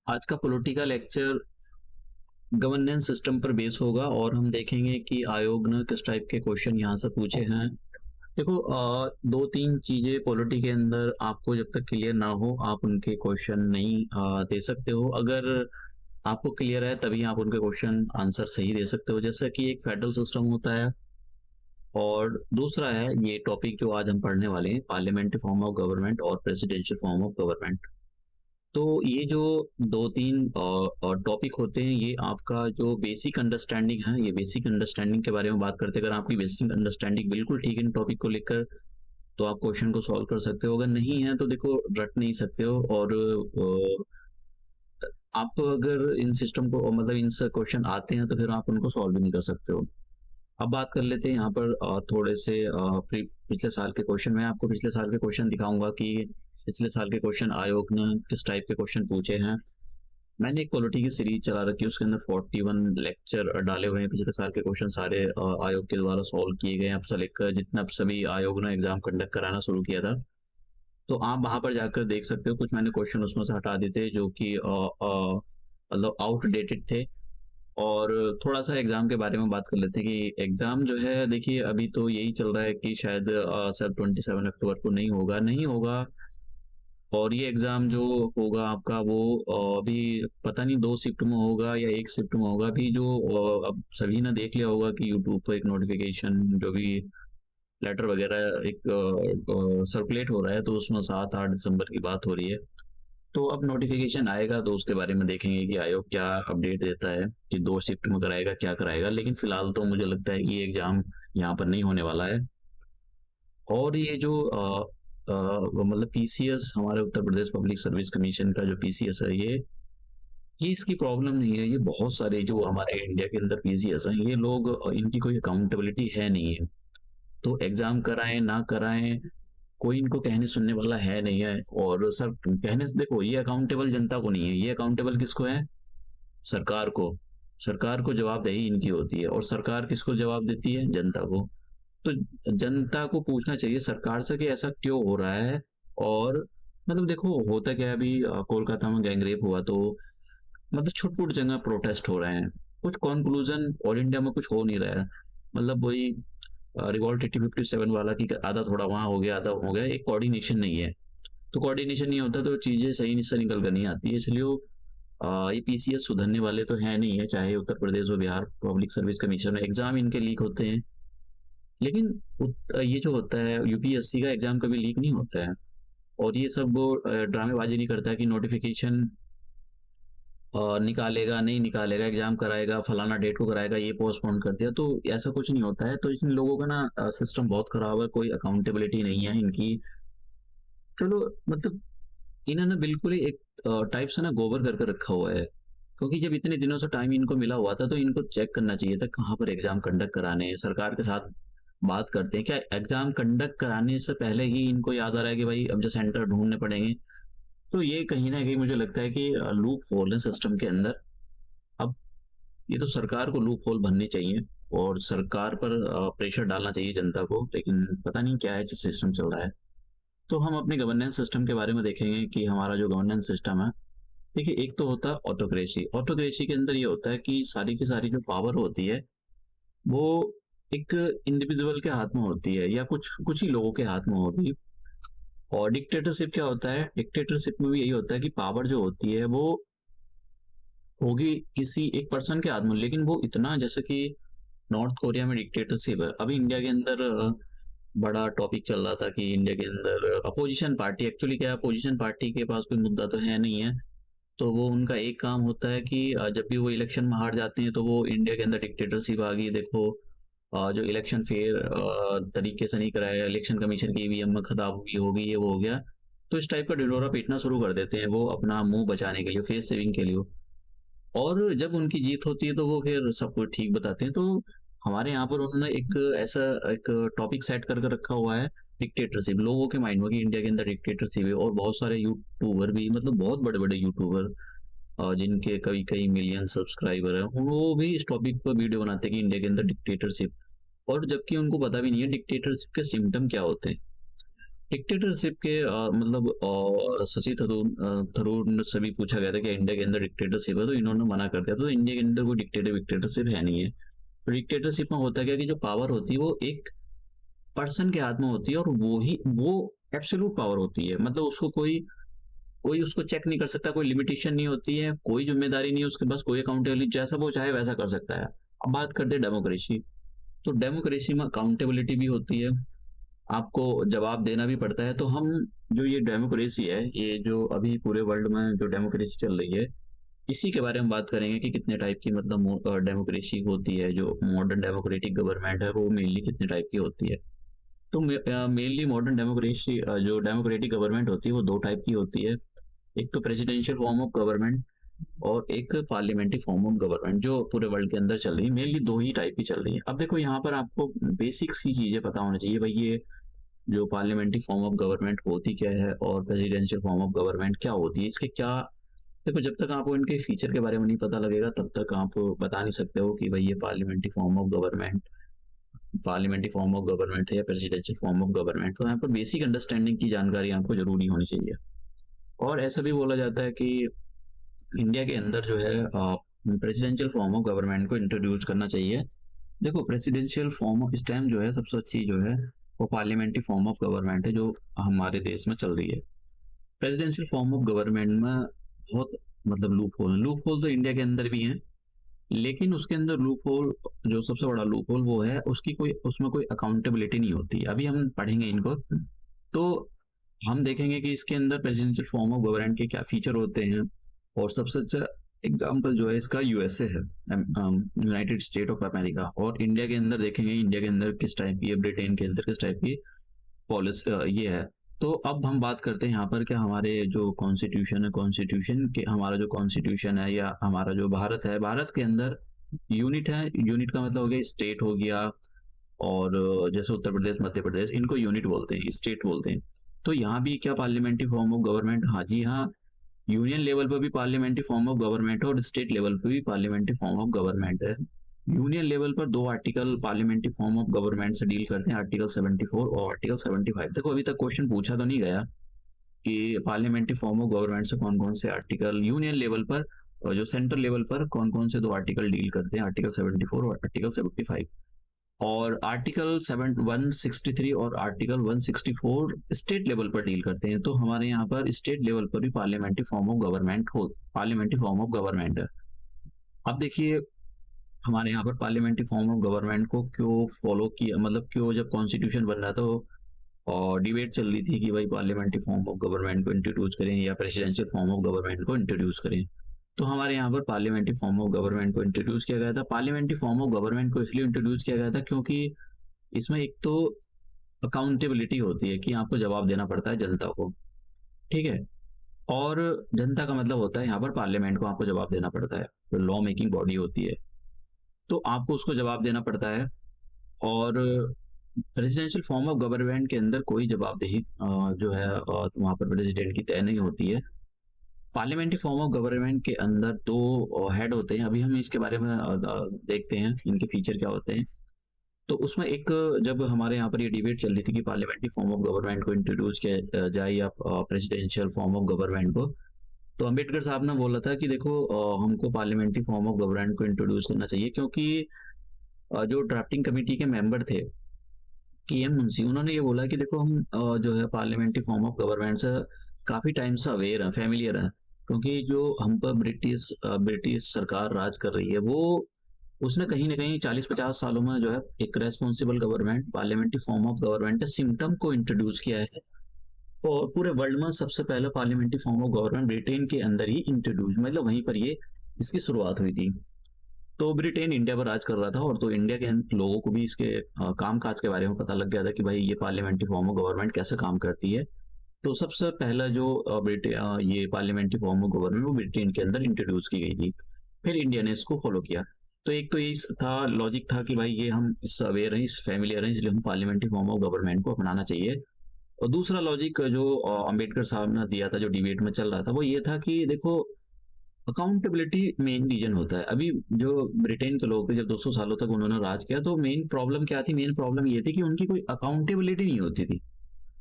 आज का political lecture governance system पर बेस होगा और हम देखेंगे कि आयोग ने किस टाइप के क्वेश्चन यहाँ से पूछे हैं। देखो, दो तीन चीजें पॉलिटी के अंदर आपको जब तक क्लियर ना हो आप उनके क्वेश्चन नहीं दे सकते हो। अगर आपको क्लियर है तभी आप उनके क्वेश्चन आंसर सही दे सकते हो। जैसा कि एक फेडरल सिस्टम होता है और दूसरा है ये टॉपिक जो आज हम पढ़ने वाले हैं, पार्लियामेंट्री फॉर्म ऑफ गवर्नमेंट और प्रेसिडेंशियल फॉर्म ऑफ गवर्नमेंट। तो ये जो दो तीन टॉपिक होते हैं, ये आपका जो बेसिक अंडरस्टैंडिंग है, ये बेसिक अंडरस्टैंडिंग के बारे में बात करते हैं। अगर आपकी बेसिक अंडरस्टैंडिंग बिल्कुल ठीक है इन टॉपिक को लेकर तो आप क्वेश्चन को सॉल्व कर सकते हो। अगर नहीं है तो देखो रट नहीं सकते हो। और आप तो अगर इन सिस्टम को मतलब इन क्वेश्चन आते हैं तो फिर आप उनको सॉल्व भी नहीं कर सकते हो। अब बात कर लेते हैं यहाँ पर थोड़े से पिछले साल के क्वेश्चन। मैं आपको पिछले साल के क्वेश्चन दिखाऊंगा कि पिछले साल के क्वेश्चन आयोग ने किस टाइप के क्वेश्चन पूछे हैं। मैंने एक पॉलिटी की सीरीज चला रखी है, उसके अंदर 41 लेक्चर डाले हुए हैं। पिछले साल के क्वेश्चन सारे आयोग के द्वारा सॉल्व किए गए हैं। अब से लेकर जितना सभी आयोग ने एग्जाम कंडक्ट कराना शुरू किया था, तो आप वहां पर जाकर देख सकते हो। कुछ मैंने क्वेश्चन उसमें से हटा दिए थे जो कि मतलब आउटडेटेड थे। और थोड़ा सा एग्जाम के बारे में बात कर लेते हैं कि एग्जाम जो है, देखिए अभी तो यही चल रहा है कि शायद सब 27 अक्टूबर को नहीं होगा। और ये एग्जाम जो होगा आपका वो अभी पता नहीं 2 शिफ्ट में होगा या 1 शिफ्ट में होगा। अभी जो अब सभी ने देख लिया होगा कि यूट्यूब पर एक नोटिफिकेशन जो भी लेटर वगैरह एक सर्कुलेट हो रहा है, तो उसमें 7-8 दिसंबर की बात हो रही है। तो अब नोटिफिकेशन आएगा तो उसके बारे में देखेंगे कि आयोग क्या अपडेट देता है कि 2 शिफ्ट में कराएगा क्या कराएगा। लेकिन फिलहाल तो मुझे लगता है कि एग्जाम यहाँ पर नहीं होने वाला है। और ये जो मतलब पीसीएस, हमारे Uttar Pradesh public service commission का जो पीसीएस है, ये इसकी प्रॉब्लम नहीं है। ये बहुत सारे जो हमारे इंडिया के अंदर पीसीएस हैं, ये लोग इनकी कोई अकाउंटेबिलिटी है नहीं है। तो एग्जाम कराएं ना कराएं, कोई इनको कहने सुनने वाला है नहीं है। और सर कहने से देखो, ये अकाउंटेबल जनता को नहीं है, ये अकाउंटेबल किसको है? सरकार को। सरकार को जवाबदेही इनकी होती है। और सरकार किसको जवाब देती है? जनता को। तो जनता को पूछना चाहिए सरकार से कि ऐसा क्यों हो रहा है। और मतलब देखो होता क्या है, अभी कोलकाता में गैंगरेप हुआ तो मतलब छुटपुट जगह प्रोटेस्ट हो रहे हैं, कुछ कंक्लूजन ऑल इंडिया में कुछ हो नहीं रहा है। मतलब वही रिवॉल्ट 8057 वाला की आधा थोड़ा वहां हो गया आधा हो गया, एक कोऑर्डिनेशन नहीं है। तो कोऑर्डिनेशन नहीं होता तो चीजें सही से निकल कर नहीं आती है। इसलिए ये पीसीएस सुधरने वाले तो है नहीं है, चाहे उत्तर प्रदेश हो Bihar public service commission, exam इनके लीक होते हैं। लेकिन ये जो होता है यूपीएससी का एग्जाम कभी लीक नहीं होता है। और ये सब वो ड्रामेबाजी नहीं करता है कि नोटिफिकेशन निकालेगा नहीं निकालेगा, एग्जाम कराएगा फलाना डेट को कराएगा, ये पोस्टपोन कर दिया, तो ऐसा कुछ नहीं होता है। तो इन लोगों का ना सिस्टम बहुत खराब है, कोई अकाउंटेबिलिटी नहीं है इनकी। चलो मतलब इन्होंने बिल्कुल ही एक टाइप से ना गोबर करके रखा हुआ है। क्योंकि जब इतने दिनों से टाइम इनको मिला हुआ था तो इनको चेक करना चाहिए था कहाँ पर एग्जाम कंडक्ट कराने हैं। सरकार के साथ बात करते हैं, क्या एग्जाम कंडक्ट कराने से पहले ही इनको याद आ रहा है कि भाई अब जो सेंटर ढूंढने पड़ेंगे। तो ये कहीं ना कहीं मुझे लगता है कि लूप होल है सिस्टम के अंदर। अब ये तो सरकार को लूप होल भरने चाहिए और सरकार पर प्रेशर डालना चाहिए जनता को, लेकिन पता नहीं क्या है जो सिस्टम चल रहा है। तो हम अपने गवर्नेंस सिस्टम के बारे में देखेंगे कि हमारा जो गवर्नेंस सिस्टम है, देखिए एक तो होता है ऑटोक्रेसी। ऑटोक्रेसी के अंदर ये होता है कि सारी की सारी जो पावर होती है वो एक इंडिविजुअल के हाथ में होती है या कुछ कुछ ही लोगों के हाथ में होगी। और डिक्टेटरशिप क्या होता है? डिक्टेटरशिप में भी यही होता है कि पावर जो होती है वो होगी किसी एक पर्सन के हाथ में, लेकिन वो इतना, जैसे कि नॉर्थ कोरिया में डिक्टेटरशिप है। अभी इंडिया के अंदर बड़ा टॉपिक चल रहा था कि इंडिया के अंदर अपोजिशन पार्टी, एक्चुअली क्या अपोजिशन पार्टी के पास कोई मुद्दा तो है नहीं है। तो वो उनका एक काम होता है कि जब भी वो इलेक्शन में हार जाते हैं तो वो इंडिया के अंदर डिक्टेटरशिप आ गई, देखो जो इलेक्शन फेयर तरीके से नहीं कराया, इलेक्शन कमीशन की ईवीएम में खराबी हो गई, ये वो हो गया। तो इस टाइप का ढिढोरा पीटना शुरू कर देते हैं वो अपना मुंह बचाने के लिए, फेस सेविंग के लिए। और जब उनकी जीत होती है तो वो फिर सब कुछ ठीक बताते हैं। तो हमारे यहाँ पर उन्होंने एक ऐसा एक टॉपिक सेट करके रखा हुआ है, डिक्टेटरशिप लोगों के माइंड में कि इंडिया के अंदर डिक्टेटरशिप है। और बहुत सारे यूट्यूबर भी, मतलब बहुत बड़े बड़े यूट्यूबर जिनके कई कई मिलियन सब्सक्राइबर है, वो भी इस टॉपिक पर वीडियो बनाते हैं कि इंडिया के अंदर डिक्टेटरशिप। और जबकि उनको पता भी नहीं है डिक्टेटरशिप के सिम्टम क्या होते हैं। डिक्टेटरशिप के मतलब शशि थरूर से भी पूछा गया था कि इंडिया के अंदर डिक्टेटरशिप है, तो इन्होंने मना कर दिया। तो इंडिया के अंदर कोई डिक्टेटरशिप है नहीं है। तो डिक्टेटरशिप में होता क्या कि जो पावर होती है वो एक पर्सन के हाथ में होती है, और वो एब्सोल्यूट पावर होती है। मतलब उसको कोई कोई उसको चेक नहीं कर सकता, कोई लिमिटेशन नहीं होती है, कोई जिम्मेदारी नहीं है उसके पास, कोई अकाउंटेबिलिटी, जैसा वो चाहे वैसा कर सकता है। अब बात करते हैं डेमोक्रेसी। तो डेमोक्रेसी में अकाउंटेबिलिटी भी होती है, आपको जवाब देना भी पड़ता है। तो हम जो ये डेमोक्रेसी है, ये जो अभी पूरे वर्ल्ड में जो डेमोक्रेसी चल रही है, इसी के बारे में बात करेंगे कि कितने टाइप की मतलब डेमोक्रेसी होती है। जो मॉडर्न डेमोक्रेटिक गवर्नमेंट है वो मेनली कितने टाइप की होती है। तो मेनली मॉडर्न डेमोक्रेसी जो डेमोक्रेटिक गवर्नमेंट होती है वो दो टाइप की होती है। एक तो प्रेसिडेंशियल फॉर्म ऑफ गवर्नमेंट, और एक पार्लियामेंट्री फॉर्म ऑफ गवर्नमेंट, जो पूरे वर्ल्ड के अंदर चल रही है। मेनली दो ही टाइप की चल रही है। अब देखो यहाँ पर आपको बेसिक सी चीजें पता होना चाहिए भाई, ये जो पार्लियामेंट्री फॉर्म ऑफ गवर्नमेंट होती क्या है और प्रेसिडेंशियल फॉर्म ऑफ गवर्नमेंट क्या होती है, इसके क्या। देखो जब तक आपको इनके फीचर के बारे में नहीं पता लगेगा तब तक आप बता नहीं सकते हो कि भाई ये पार्लियामेंट्री फॉर्म ऑफ गवर्नमेंट है या प्रेसिडेंशियल फॉर्म ऑफ गवर्नमेंट। तो यहाँ पर बेसिक अंडरस्टैंडिंग की जानकारी आपको जरूरी होनी चाहिए। और ऐसा भी बोला जाता है कि इंडिया के अंदर जो है प्रेसिडेंशियल फॉर्म ऑफ गवर्नमेंट को इंट्रोड्यूस करना चाहिए। देखो प्रेसिडेंशियल फॉर्म इस टाइम जो है सबसे अच्छी जो है वो पार्लियामेंट्री फॉर्म ऑफ गवर्नमेंट है जो हमारे देश में चल रही है। प्रेसिडेंशियल फॉर्म ऑफ गवर्नमेंट में बहुत मतलब लूप होल तो इंडिया के अंदर भी है, लेकिन उसके अंदर लूप होल, जो सबसे बड़ा लूप होल वो है उसकी कोई उसमें कोई अकाउंटेबिलिटी नहीं होती। अभी हम पढ़ेंगे इनको, तो हम देखेंगे कि इसके अंदर प्रेसिडेंशियल फॉर्म ऑफ गवर्नमेंट के क्या फीचर होते हैं। और सबसे अच्छा एग्जाम्पल जो है इसका यूएसए है, यूनाइटेड स्टेट ऑफ अमेरिका। और इंडिया के अंदर देखेंगे इंडिया के अंदर किस टाइप की है, ब्रिटेन के अंदर किस टाइप की पॉलिसी ये है। तो अब हम बात करते हैं यहाँ पर कि हमारे जो कॉन्स्टिट्यूशन है, कॉन्स्टिट्यूशन के हमारा जो कॉन्स्टिट्यूशन है या हमारा जो भारत है, भारत के अंदर यूनिट है। यूनिट का मतलब हो गया स्टेट हो गया, और जैसे उत्तर प्रदेश मध्य प्रदेश इनको यूनिट बोलते हैं, स्टेट बोलते हैं। तो यहाँ भी क्या पार्लियामेंट्री फॉर्म ऑफ गवर्नमेंट, हाँ जी हाँ, यूनियन लेवल पर भी पार्लियामेंट्री फॉर्म ऑफ गवर्नमेंट है और स्टेट लेवल पर भी पार्लियामेंट्री फॉर्म ऑफ गवर्नमेंट है। यूनियन लेवल पर दो article parliamentary form of government से डील करते हैं, आर्टिकल 74 और आर्टिकल 75। देखो अभी तक क्वेश्चन पूछा तो नहीं गया कि पार्लियामेंट्री फॉर्म ऑफ गवर्नमेंट से कौन कौन से आर्टिकल यूनियन लेवल पर और जो सेंट्रल लेवल पर कौन कौन से दो आर्टिकल डील करते हैं, आर्टिकल 74 और आर्टिकल 75। और आर्टिकल 163 और आर्टिकल 164 स्टेट लेवल पर डील करते हैं। तो हमारे यहाँ पर स्टेट लेवल पर भी पार्लियामेंट्री फॉर्म ऑफ गवर्नमेंट है। अब देखिए हमारे यहाँ पर पार्लियामेंट्री फॉर्म ऑफ गवर्नमेंट को क्यों फॉलो किया, मतलब क्यों जब कॉन्स्टिट्यूशन बन रहा था और डिबेट चल रही थी कि भाई पार्लियामेंट्री फॉर्म ऑफ गवर्नमेंट को इंट्रोड्यूस करें या प्रेसिडेंशियल फॉर्म ऑफ गवर्नमेंट को इंट्रोड्यूस करें। तो हमारे यहाँ पर पार्लियामेंट्री फॉर्म ऑफ गवर्नमेंट को इंट्रोड्यूस किया गया था। पार्लियामेंट्री फॉर्म ऑफ गवर्नमेंट को इसलिए इंट्रोड्यूस किया गया था क्योंकि इसमें एक तो अकाउंटेबिलिटी होती है कि आपको जवाब देना पड़ता है जनता को, ठीक है। और जनता का मतलब होता है यहाँ पर पार्लियामेंट को आपको जवाब देना पड़ता है, जो लॉ मेकिंग बॉडी होती है, तो आपको उसको जवाब देना पड़ता है। और प्रेसिडेंशियल फॉर्म ऑफ गवर्नमेंट के अंदर कोई जवाबदेही जो है वहाँ पर प्रेसिडेंट की तय नहीं होती है। पार्लियामेंट्री फॉर्म ऑफ गवर्नमेंट के अंदर दो हेड होते हैं। अभी हम इसके बारे में देखते हैं इनके फीचर क्या होते हैं। तो उसमें एक, जब हमारे यहाँ पर ये डिबेट चल रही थी कि पार्लियामेंट्री फॉर्म ऑफ गवर्नमेंट को इंट्रोड्यूस किया जाए या प्रेसिडेंशियल फॉर्म ऑफ गवर्नमेंट को, तो अंबेडकर साहब ने बोला था कि देखो हमको पार्लियामेंट्री फॉर्म ऑफ गवर्नमेंट को इंट्रोड्यूस करना चाहिए, क्योंकि जो ड्राफ्टिंग कमेटी के मेंबर थे के.एम. मुंशी, उन्होंने ये बोला कि देखो हम जो है पार्लियामेंट्री फॉर्म ऑफ गवर्नमेंट से काफ़ी टाइम से अवेयर हैं, फैमिलियर हैं, क्योंकि जो हम पर ब्रिटिश सरकार राज कर रही है वो उसने कहीं ना कहीं 40-50 सालों में जो है एक responsible government, parliamentary form of government के सिम्टम को इंट्रोड्यूस किया है। और पूरे वर्ल्ड में सबसे पहले parliamentary form of government Britain के अंदर ही इंट्रोड्यूस, मतलब वहीं पर ये इसकी शुरुआत हुई थी। तो ब्रिटेन इंडिया पर राज कर रहा था, और तो इंडिया के लोगों को भी इसके काम काज के बारे में पता लग गया था कि भाई ये पार्लियामेंट्री फॉर्म ऑफ गवर्नमेंट कैसे काम करती है। तो सबसे पहला जो ये पार्लियामेंट्री फॉर्म ऑफ गवर्नमेंट वो ब्रिटेन के अंदर इंट्रोड्यूस की गई थी, फिर इंडिया ने इसको फॉलो किया। तो एक तो ये था, लॉजिक था कि भाई ये हम इससे अवेयर हैं, इस फैमिलियर हैं, इसलिए हम पार्लियामेंट्री फॉर्म ऑफ गवर्नमेंट को अपनाना चाहिए। और दूसरा लॉजिक जो अंबेडकर साहब ने दिया था, जो डिबेट में चल रहा था, वो ये था कि देखो अकाउंटेबिलिटी मेन रीजन होता है। अभी जो ब्रिटेन के लोग थे, जब 200 सालों तक उन्होंने राज किया, तो मेन प्रॉब्लम क्या थी? मेन प्रॉब्लम ये थी कि उनकी कोई अकाउंटेबिलिटी नहीं होती थी।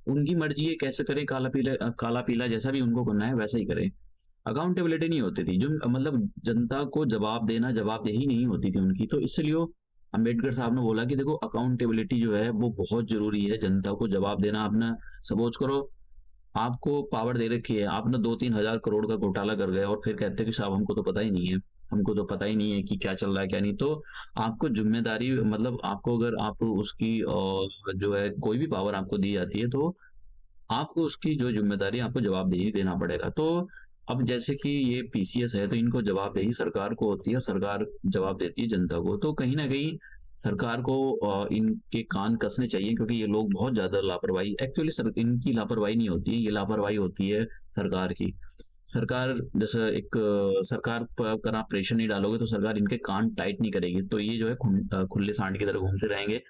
उनकी मर्जी है, कैसे करें, काला पीला जैसा भी उनको करना है वैसा ही करें। अकाउंटेबिलिटी नहीं होती थी, जो मतलब जनता को जवाब देना, जवाबदेही नहीं होती थी उनकी। तो इसलिए अम्बेडकर साहब ने बोला कि देखो अकाउंटेबिलिटी जो है वो बहुत ज़रूरी है, जनता को जवाब देना। आपने सपोज़ करो आपको पावर दे रखी है, आप ना 2-3 हज़ार करोड़ का घोटाला कर गए और फिर कहते हैं कि साहब हमको तो पता ही नहीं है, हमको तो पता ही नहीं है कि क्या चल रहा है क्या नहीं। तो आपको ज़िम्मेदारी, मतलब आपको अगर आप उसकी जो है कोई भी पावर आपको दी जाती है तो आपको उसकी जो ज़िम्मेदारी आपको जवाबदेही देना पड़ेगा। तो अब जैसे कि ये पीसीएस है तो इनको जवाबदेही सरकार को होती है और सरकार जवाब देती है जनता को। तो कहीं न कहीं सरकार को इनके कान कसने चाहिए, क्योंकि ये लोग बहुत ज़्यादा लापरवाही, एक्चुअली सर इनकी लापरवाही नहीं होती है, ये लापरवाही होती है सरकार की। सरकार जैसे एक सरकार पर अगर आप प्रेशर नहीं डालोगे तो सरकार इनके कान टाइट नहीं करेगी। तो ये जो है खुले सांड की तरह घूमते रहेंगे।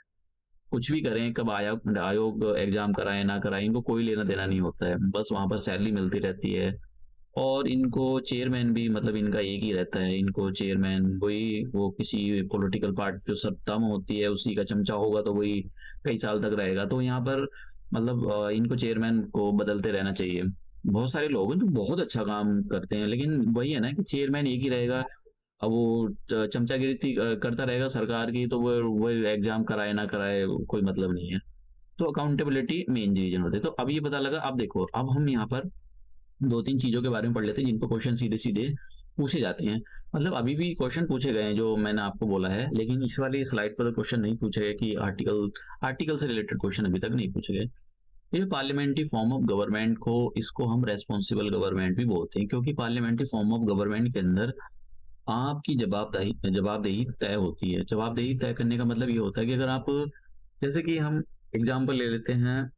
कुछ भी करें, कब आयोग आयोग एग्ज़ाम कराएँ, ना कराएँ, इनको कोई लेना-देना नहीं होता है। बस वहाँ पर सैलरी मिलती रहती है और इनको चेयरमैन भी मतलब इनका एक ही रहता है। इनको चेयरमैन वही, वो किसी पॉलिटिकल पार्टी जो सत्ता में होती है, उसी का चमचा होगा तो वही कई साल तक रहेगा। तो यहाँ पर मतलब इनको चेयरमैन को बदलते रहना चाहिए। बहुत सारे लोग हैं जो बहुत अच्छा काम करते हैं, लेकिन वही है ना कि चेयरमैन एक ही रहेगा। अब वो चमचागिरी करता रहेगा सरकार की, तो वो एग्जाम कराए ना कराए कोई मतलब नहीं है। तो अकाउंटेबिलिटी मेन रीजन होते हैं। तो अब ये पता लगा, अब देखो अब हम यहाँ पर 2-3 चीज़ों के बारे में पढ़ लेते हैं जिनको क्वेश्चन सीधे-सीधे पूछे जाते हैं। मतलब अभी भी क्वेश्चन पूछे गए हैं जो मैंने आपको बोला है, लेकिन इस वाली स्लाइड पर तो क्वेश्चन नहीं पूछे गए कि आर्टिकल से रिलेटेड क्वेश्चन अभी तक नहीं पूछे गए। ये पार्लियामेंट्री फॉर्म ऑफ गवर्नमेंट को, इसको हम रेस्पॉन्सिबल गवर्नमेंट भी बोलते हैं, क्योंकि पार्लियामेंट्री फॉर्म ऑफ गवर्नमेंट के अंदर आपकी जवाबदेही जवाबदेही तय होती है। जवाबदेही तय करने का मतलब ये होता है कि अगर आप, जैसे कि हम एग्जाम्पल ले लेते हैं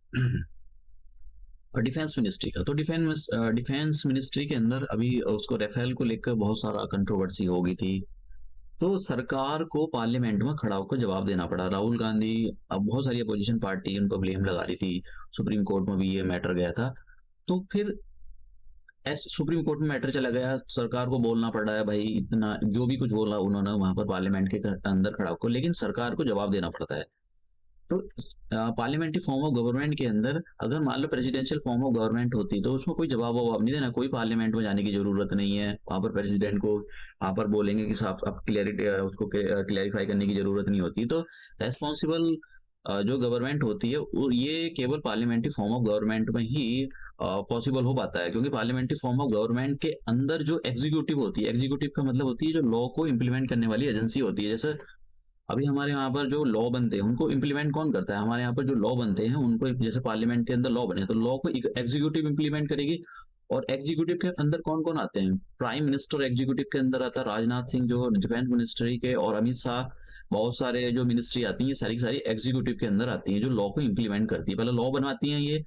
डिफेंस मिनिस्ट्री का। तो डिफेंस मिनिस्ट्री के अंदर अभी उसको राफेल को लेकर बहुत सारा कंट्रोवर्सी हो गई थी। तो सरकार को पार्लियामेंट में खड़ा होकर जवाब देना पड़ा। राहुल गांधी, अब बहुत सारी अपोजिशन पार्टी उनको ब्लेम लगा रही थी। सुप्रीम कोर्ट में भी ये मैटर गया था। तो फिर सुप्रीम कोर्ट में मैटर चला गया, सरकार को बोलना पड़ रहा है भाई, इतना जो भी कुछ बोला उन्होंने वहां पर पार्लियामेंट के अंदर खड़ा होकर, लेकिन सरकार को जवाब देना पड़ता है। तो पार्लियामेंट्री फॉर्म ऑफ गवर्नमेंट के अंदर अगर मान लो प्रेसिडेंशियल फॉर्म ऑफ गवर्नमेंट होती तो उसमें कोई जवाब ववाब नहीं देना, कोई पार्लियामेंट में जाने की जरूरत नहीं है। वहां पर प्रेसिडेंट को वहां पर बोलेंगे कि साहब आप क्लियरिटी, उसको क्लैरिफाई करने की जरूरत नहीं होती। तो रेस्पॉन्सिबल जो गवर्नमेंट होती है ये केवल पार्लियामेंट्री फॉर्म ऑफ गवर्नमेंट में ही पॉसिबल हो पाता है, क्योंकि पार्लियामेंट्री फॉर्म ऑफ गवर्नमेंट के अंदर जो एग्जीक्यूटिव होती है, एग्जीक्यूटिव का मतलब होती है जो लॉ को इम्प्लीमेंट करने वाली एजेंसी होती है। जैसे अभी हमारे यहाँ पर जो लॉ बनते हैं उनको इम्प्लीमेंट कौन करता है, हमारे यहाँ पर जो लॉ बनते हैं उनको, जैसे पार्लियामेंट के अंदर लॉ बने तो लॉ को एग्जीक्यूटिव इम्प्लीमेंट करेगी। और एग्जीक्यूटिव के अंदर कौन कौन आते हैं, प्राइम मिनिस्टर एग्जीक्यूटिव के अंदर आता है, राजनाथ सिंह जो डिफेंस मिनिस्ट्री के, और अमित शाह, बहुत सारे जो मिनिस्ट्री आती हैं सारी की सारी एग्जीक्यूटिव के अंदर आती हैं जो लॉ को इम्प्लीमेंट करती है। पहले लॉ बनवाती हैं ये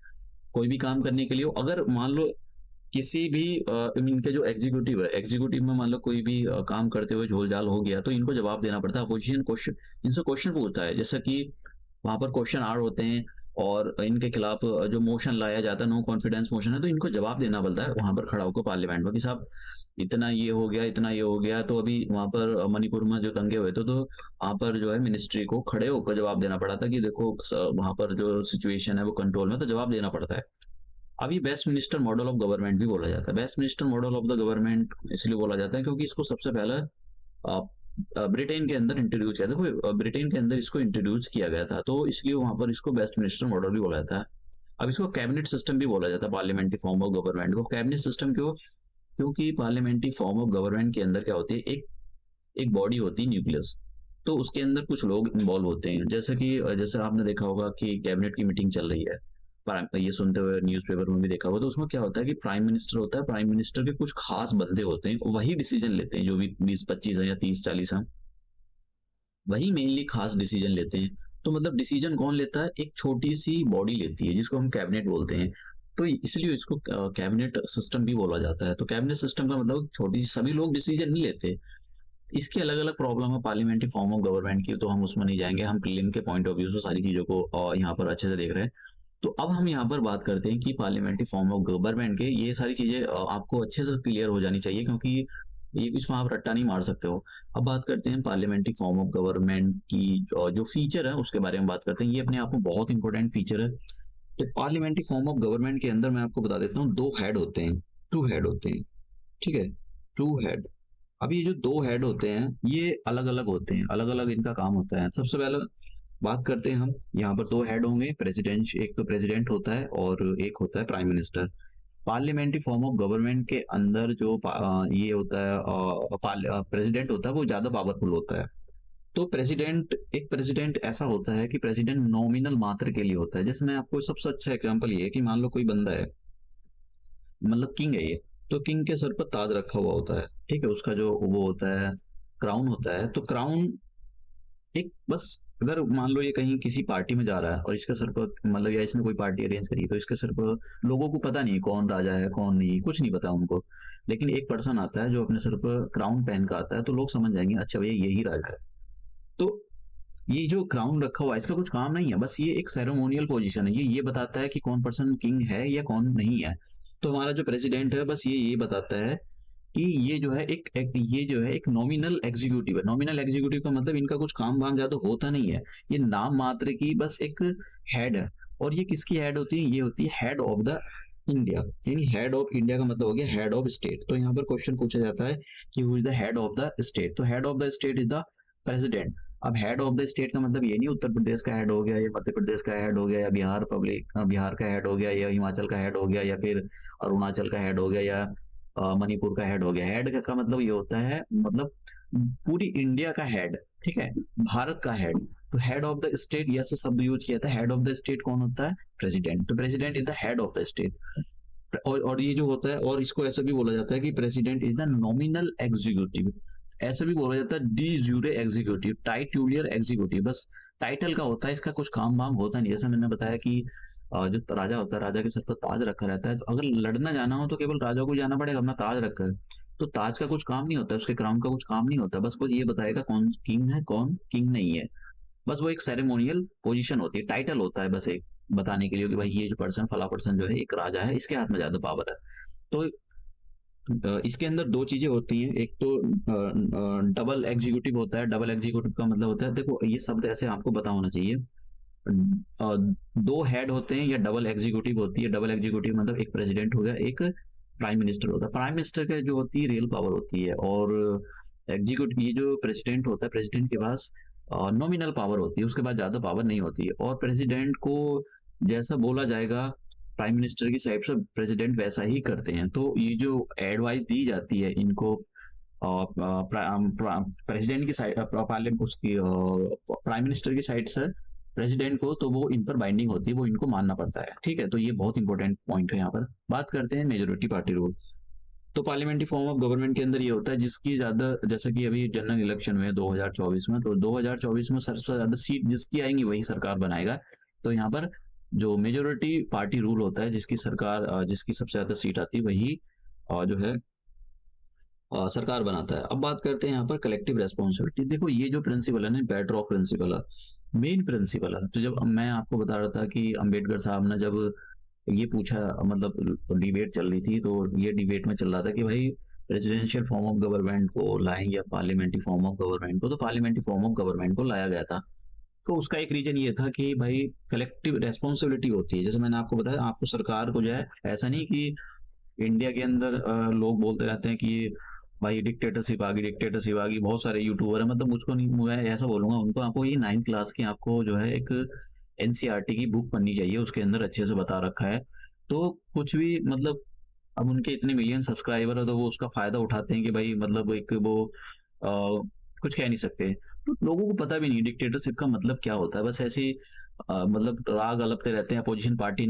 कोई भी काम करने के लिए। अगर मान लो किसी भी इनके जो एग्जीक्यूटिव है, एग्जीक्यूटिव में मान लो कोई भी काम करते हुए झोल-झाल हो गया तो इनको जवाब देना पड़ता है। अपोजिशन क्वेश्चन इनसे क्वेश्चन पूछता है, जैसे कि वहाँ पर क्वेश्चन आर होते हैं और इनके खिलाफ जो मोशन लाया जाता है, नो कॉन्फिडेंस मोशन है, तो इनको जवाब देना पड़ता है वहाँ पर खड़ा होकर पार्लियामेंट में कि साहब इतना ये हो गया, इतना ये हो गया। तो अभी वहाँ पर मणिपुर में जो दंगे हुए थे तो वहाँ पर जो है मिनिस्ट्री को खड़े होकर जवाब देना पड़ा था कि देखो वहाँ पर जो सिचुएशन है वो कंट्रोल में, तो जवाब देना पड़ता है। अभी best minister model of government भी बोला जाता है। Best minister model of the government इसलिए बोला जाता है क्योंकि इसको सबसे पहले ब्रिटेन के अंदर इंट्रोड्यूस किया था। देखो ब्रिटेन के अंदर इसको इंट्रोड्यूस किया गया था, तो इसलिए वहां पर इसको बेस्ट मिनिस्टर मॉडल भी बोला जाता है। अब इसको कैबिनेट सिस्टम भी बोला जाता है। पार्लियामेंट्री फॉर्म ऑफ गवर्नमेंट को कैबिनेट सिस्टम क्यों, क्योंकि पार्लियामेंट्री फॉर्म ऑफ गवर्नमेंट के अंदर क्या होती है, एक एक बॉडी होती है न्यूक्लियस। तो उसके अंदर कुछ लोग इन्वॉल्व होते हैं, जैसे कि जैसे आपने देखा होगा कि कैबिनेट की मीटिंग चल रही है, ये सुनते हुए न्यूज़पेपर में भी देखा होगा। तो उसमें क्या होता है कि प्राइम मिनिस्टर होता है, प्राइम मिनिस्टर के कुछ खास बंदे होते हैं, वही डिसीजन लेते हैं, जो भी 20-25 है या 30-40 है, वही मेनली खास डिसीजन लेते हैं। तो मतलब डिसीजन कौन लेता है, एक छोटी सी बॉडी लेती है जिसको हम कैबिनेट बोलते हैं। तो इसलिए इसको कैबिनेट सिस्टम भी बोला जाता है। तो कैबिनेट सिस्टम का मतलब छोटी, सभी लोग डिसीजन नहीं लेते। इसकी अलग अलग प्रॉब्लम है पार्लियामेंट्री फॉर्म ऑफ गवर्नमेंट की, तो हम उसमें नहीं जाएंगे। हम प्रीलिम के पॉइंट ऑफ व्यू से सारी चीज़ों को यहाँ पर अच्छे से देख रहे हैं। तो अब हम यहाँ पर बात करते हैं कि पार्लियामेंट्री फॉर्म ऑफ गवर्नमेंट के ये सारी चीज़ें आपको अच्छे से क्लियर हो जानी चाहिए, क्योंकि ये इसमें आप रट्टा नहीं मार सकते हो। अब बात करते हैं पार्लियामेंट्री फॉर्म ऑफ गवर्नमेंट की जो फीचर है उसके बारे में बात करते हैं। ये अपने आप में बहुत इंपॉर्टेंट फीचर है। तो पार्लियामेंट्री फॉर्म ऑफ गवर्नमेंट के अंदर मैं आपको बता देता हूँ, 2 हेड होते हैं, 2 हेड होते हैं, ठीक है? 2 हेड। अब ये जो 2 हेड होते हैं, ये अलग-अलग होते हैं, अलग-अलग इनका काम होता है। सबसे पहले बात करते हैं हम, यहाँ पर 2 हेड होंगे, एक तो प्रेसिडेंट होता है और एक होता है prime minister. Parliamentary form of government के अंदर जो ये होता है, प्रेसिडेंट होता है, वो ज़्यादा पावरफुल होता है। तो प्रेसिडेंट ऐसा होता है कि प्रेसिडेंट नॉमिनल मात्र के लिए होता है। जैसे मैं आपको सबसे अच्छा एग्जांपल ये है कि मान लो कोई बंदा है, मतलब किंग है ये, तो किंग के सर पर ताज रखा हुआ होता है, ठीक है? उसका जो वो होता है, क्राउन होता है। तो क्राउन एक बस, अगर मान लो ये कहीं किसी पार्टी में जा रहा है और इसके सर पर, मतलब या इसने कोई पार्टी अरेंज करी, तो इसके सर पर लोगों को पता नहीं कौन राजा है कौन नहीं, कुछ नहीं पता उनको। लेकिन एक पर्सन आता है जो अपने सर पर क्राउन पहन का आता है, तो लोग समझ जाएंगे अच्छा भैया यही राजा है। तो ये जो क्राउन रखा हुआ है इसका कुछ काम नहीं है, बस ये एक सेरेमोनियल पोजीशन है, ये बताता है कि कौन पर्सन किंग है या कौन नहीं है। तो हमारा जो प्रेसिडेंट है, बस ये बताता है कि ये जो है ये जो है एक नॉमिनल एग्जीक्यूटिव है। नॉमिनल एग्जीक्यूटिव का मतलब इनका कुछ काम वाम ज्यादा होता नहीं है, ये नाम मात्र की बस एक हेड है। और ये किसकी हेड होती है? ये होती है हेड ऑफ द इंडिया, यानी हेड ऑफ इंडिया का मतलब हो गया हेड ऑफ स्टेट। तो यहाँ पर क्वेश्चन पूछा जाता है कि who is the head of the state, तो head of the state is the president. अब हेड ऑफ द स्टेट का मतलब ये नहीं उत्तर प्रदेश का हेड हो गया या मध्य प्रदेश का हेड हो गया या बिहार का हेड हो गया या हिमाचल का हेड हो गया या फिर अरुणाचल का हेड हो गया या मणिपुर का हेड हो गया। हेड का मतलब ये होता है, मतलब पूरी इंडिया का हेड, ठीक है, भारत का हेड। तो हेड ऑफ द स्टेट यह शब्द यूज किया था। हेड ऑफ द स्टेट कौन होता है? प्रेसिडेंट। तो president is the head of the state. और ये जो होता है, और इसको ऐसा भी बोला जाता है कि president is the nominal executive. ऐसा भी बोला जाता है डी यूरे एग्जीक्यूटिव, टाइट्यूरियर एग्जीक्यूटिव। बस टाइटल का होता है, इसका कुछ काम वाम होता नहीं। जैसे मैंने बताया कि जो राजा होता है, राजा के सर पर ताज रखा रहता है, तो अगर लड़ना जाना हो तो केवल राजा को जाना पड़ेगा, अपना ताज रखा है। तो ताज का कुछ काम नहीं होता, उसके क्राउन का कुछ काम नहीं होता, बस वो ये बताएगा कौन किंग है कौन किंग नहीं है। बस वो एक सेरेमोनियल पोजीशन होती है, टाइटल होता है, बस एक बताने के लिए कि भाई ये जो पर्सन, फला पर्सन जो है एक राजा है, इसके हाथ में ज्यादा पावर है। तो इसके अंदर 2 चीजें होती हैं, एक तो डबल एग्जीक्यूटिव होता है। डबल एग्जीक्यूटिव का मतलब होता है, देखो ये शब्द ऐसे आपको पता होना चाहिए, 2 हेड होते हैं या डबल एग्जीक्यूटिव होती है। डबल एग्जीक्यूटिव मतलब एक प्रेसिडेंट हो गया, एक प्राइम मिनिस्टर होता है। प्राइम मिनिस्टर का जो होती है रियल पावर होती है, और एग्जीक्यूटिव ये जो प्रेसिडेंट होता है, प्रेसिडेंट के पास नॉमिनल पावर होती है, उसके बाद ज्यादा पावर नहीं होती है। और प्रेसिडेंट को जैसा बोला जाएगा प्राइम मिनिस्टर की साइड से, प्रेसिडेंट वैसा ही करते हैं। तो ये जो एडवाइस दी जाती है इनको प्रेसिडेंट की साइड, पार्लियामेंट उसकी प्राइम मिनिस्टर की साइड से प्रेसिडेंट को, तो वो इन पर बाइंडिंग होती है, वो इनको मानना पड़ता है, ठीक है? तो ये बहुत इंपॉर्टेंट पॉइंट है। यहाँ पर बात करते हैं मेजोरिटी पार्टी रूल। तो पार्लियामेंट्री फॉर्म ऑफ गवर्नमेंट के अंदर ये होता है जिसकी ज्यादा, जैसे कि अभी जनरल इलेक्शन में 2024 में, तो 2024 में सबसे ज्यादा सीट जिसकी आएंगी वही सरकार बनाएगा। तो यहाँ पर जो मेजोरिटी पार्टी रूल होता है, जिसकी सरकार जिसकी सबसे ज्यादा सीट आती है वही जो है सरकार बनाता है। अब बात करते हैं यहाँ पर कलेक्टिव रेस्पॉन्सिबिलिटी। देखो ये जो प्रिंसिपल है ना, बेड रॉक प्रिंसिपल है, मेन प्रिंसिपल है। तो जब मैं आपको बता रहा था कि अंबेडकर साहब ने जब ये पूछा, मतलब डिबेट चल रही थी, तो ये डिबेट में चल रहा था कि भाई प्रेसिडेंशियल फॉर्म ऑफ गवर्नमेंट को लाएं या पार्लियामेंट्री फॉर्म ऑफ गवर्नमेंट को, तो पार्लियामेंट्री फॉर्म ऑफ गवर्नमेंट को लाया गया था। तो उसका एक रीजन ये था कि भाई कलेक्टिव रेस्पॉन्सिबिलिटी होती है। जैसे मैंने आपको बताया, आपको सरकार को जो है, ऐसा नहीं कि इंडिया के अंदर लोग बोलते रहते हैं कि भाई डिक्टेटरशिप आ गई, डिक्टेटरशिप आ गई। बहुत सारे यूट्यूबर है, मतलब मुझको नहीं, मैं ऐसा बोलूंगा उनको, आपको ये 9th क्लास की आपको जो है एक एनसीईआरटी की बुक पढ़नी चाहिए, उसके अंदर अच्छे से बता रखा है। तो कुछ भी, मतलब अब उनके इतने मिलियन सब्सक्राइबर है, तो वो उसका फायदा उठाते हैं कि भाई मतलब एक वो कुछ कह नहीं सकते। तो लोगों को पता भी नहीं डिक्टेटरशिप का मतलब क्या होता है, बस ऐसे ही मतलब राग अलपते रहते हैं। अपोजिशन पार्टी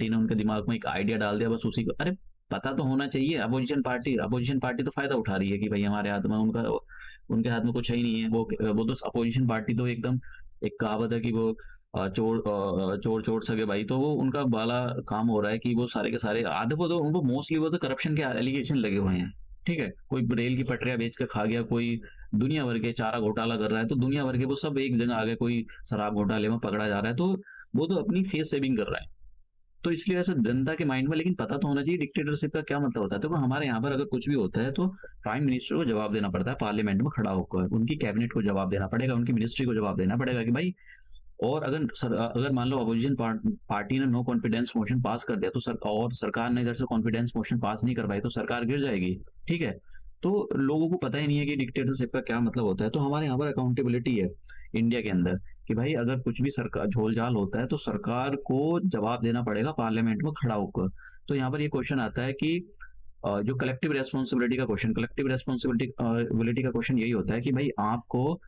ने उनके दिमाग में एक आइडिया डाल दिया, बस उसी को, अरे पता तो होना चाहिए। अपोजिशन पार्टी तो फायदा उठा रही है कि भाई हमारे हाथ में, उनके हाथ में कुछ है ही नहीं है। वो तो अपोजिशन पार्टी तो एकदम, एक कहावत है कि वो चोर चोर सके भाई, तो वो उनका बाला काम हो रहा है कि वो सारे के सारे आधे, वो तो उनको मोस्टली वो तो करप्शन के एलिगेशन लगे हुए हैं, ठीक है? कोई रेल की पटरियां बेच कर खा गया, कोई दुनिया भर के चारा घोटाला कर रहा है, तो दुनिया भर के वो सब एक जगह आ गए, कोई शराब घोटाले में पकड़ा जा रहा है, तो वो तो अपनी फेस सेविंग कर रहा है। तो इसलिए ऐसा जनता के माइंड में, लेकिन पता तो होना चाहिए डिक्टेटरशिप का क्या मतलब होता है। तो हमारे यहाँ पर अगर कुछ भी होता है तो प्राइम मिनिस्टर को जवाब देना पड़ता है, पार्लियामेंट में खड़ा होकर उनकी कैबिनेट को जवाब देना पड़ेगा, उनकी मिनिस्ट्री को जवाब देना पड़ेगा कि भाई और अगर मान लो अपोजिशन पार्टी ने नो कॉन्फिडेंस मोशन पास कर दिया तो सरकार ने इधर से कॉन्फिडेंस मोशन पास नहीं कर पाई तो सरकार गिर जाएगी। ठीक है, तो लोगों को पता ही नहीं है कि डिक्टेटरशिप का क्या मतलब होता है। तो हमारे यहाँ पर अकाउंटेबिलिटी है इंडिया के अंदर कि भाई अगर कुछ भी सरकार झोल झाल होता है तो सरकार को जवाब देना पड़ेगा पार्लियामेंट में खड़ा होकर। तो यहाँ पर ये क्वेश्चन आता है कि जो कलेक्टिव रेस्पॉन्सिबिलिटी का क्वेश्चन यही होता है कि भाई आपको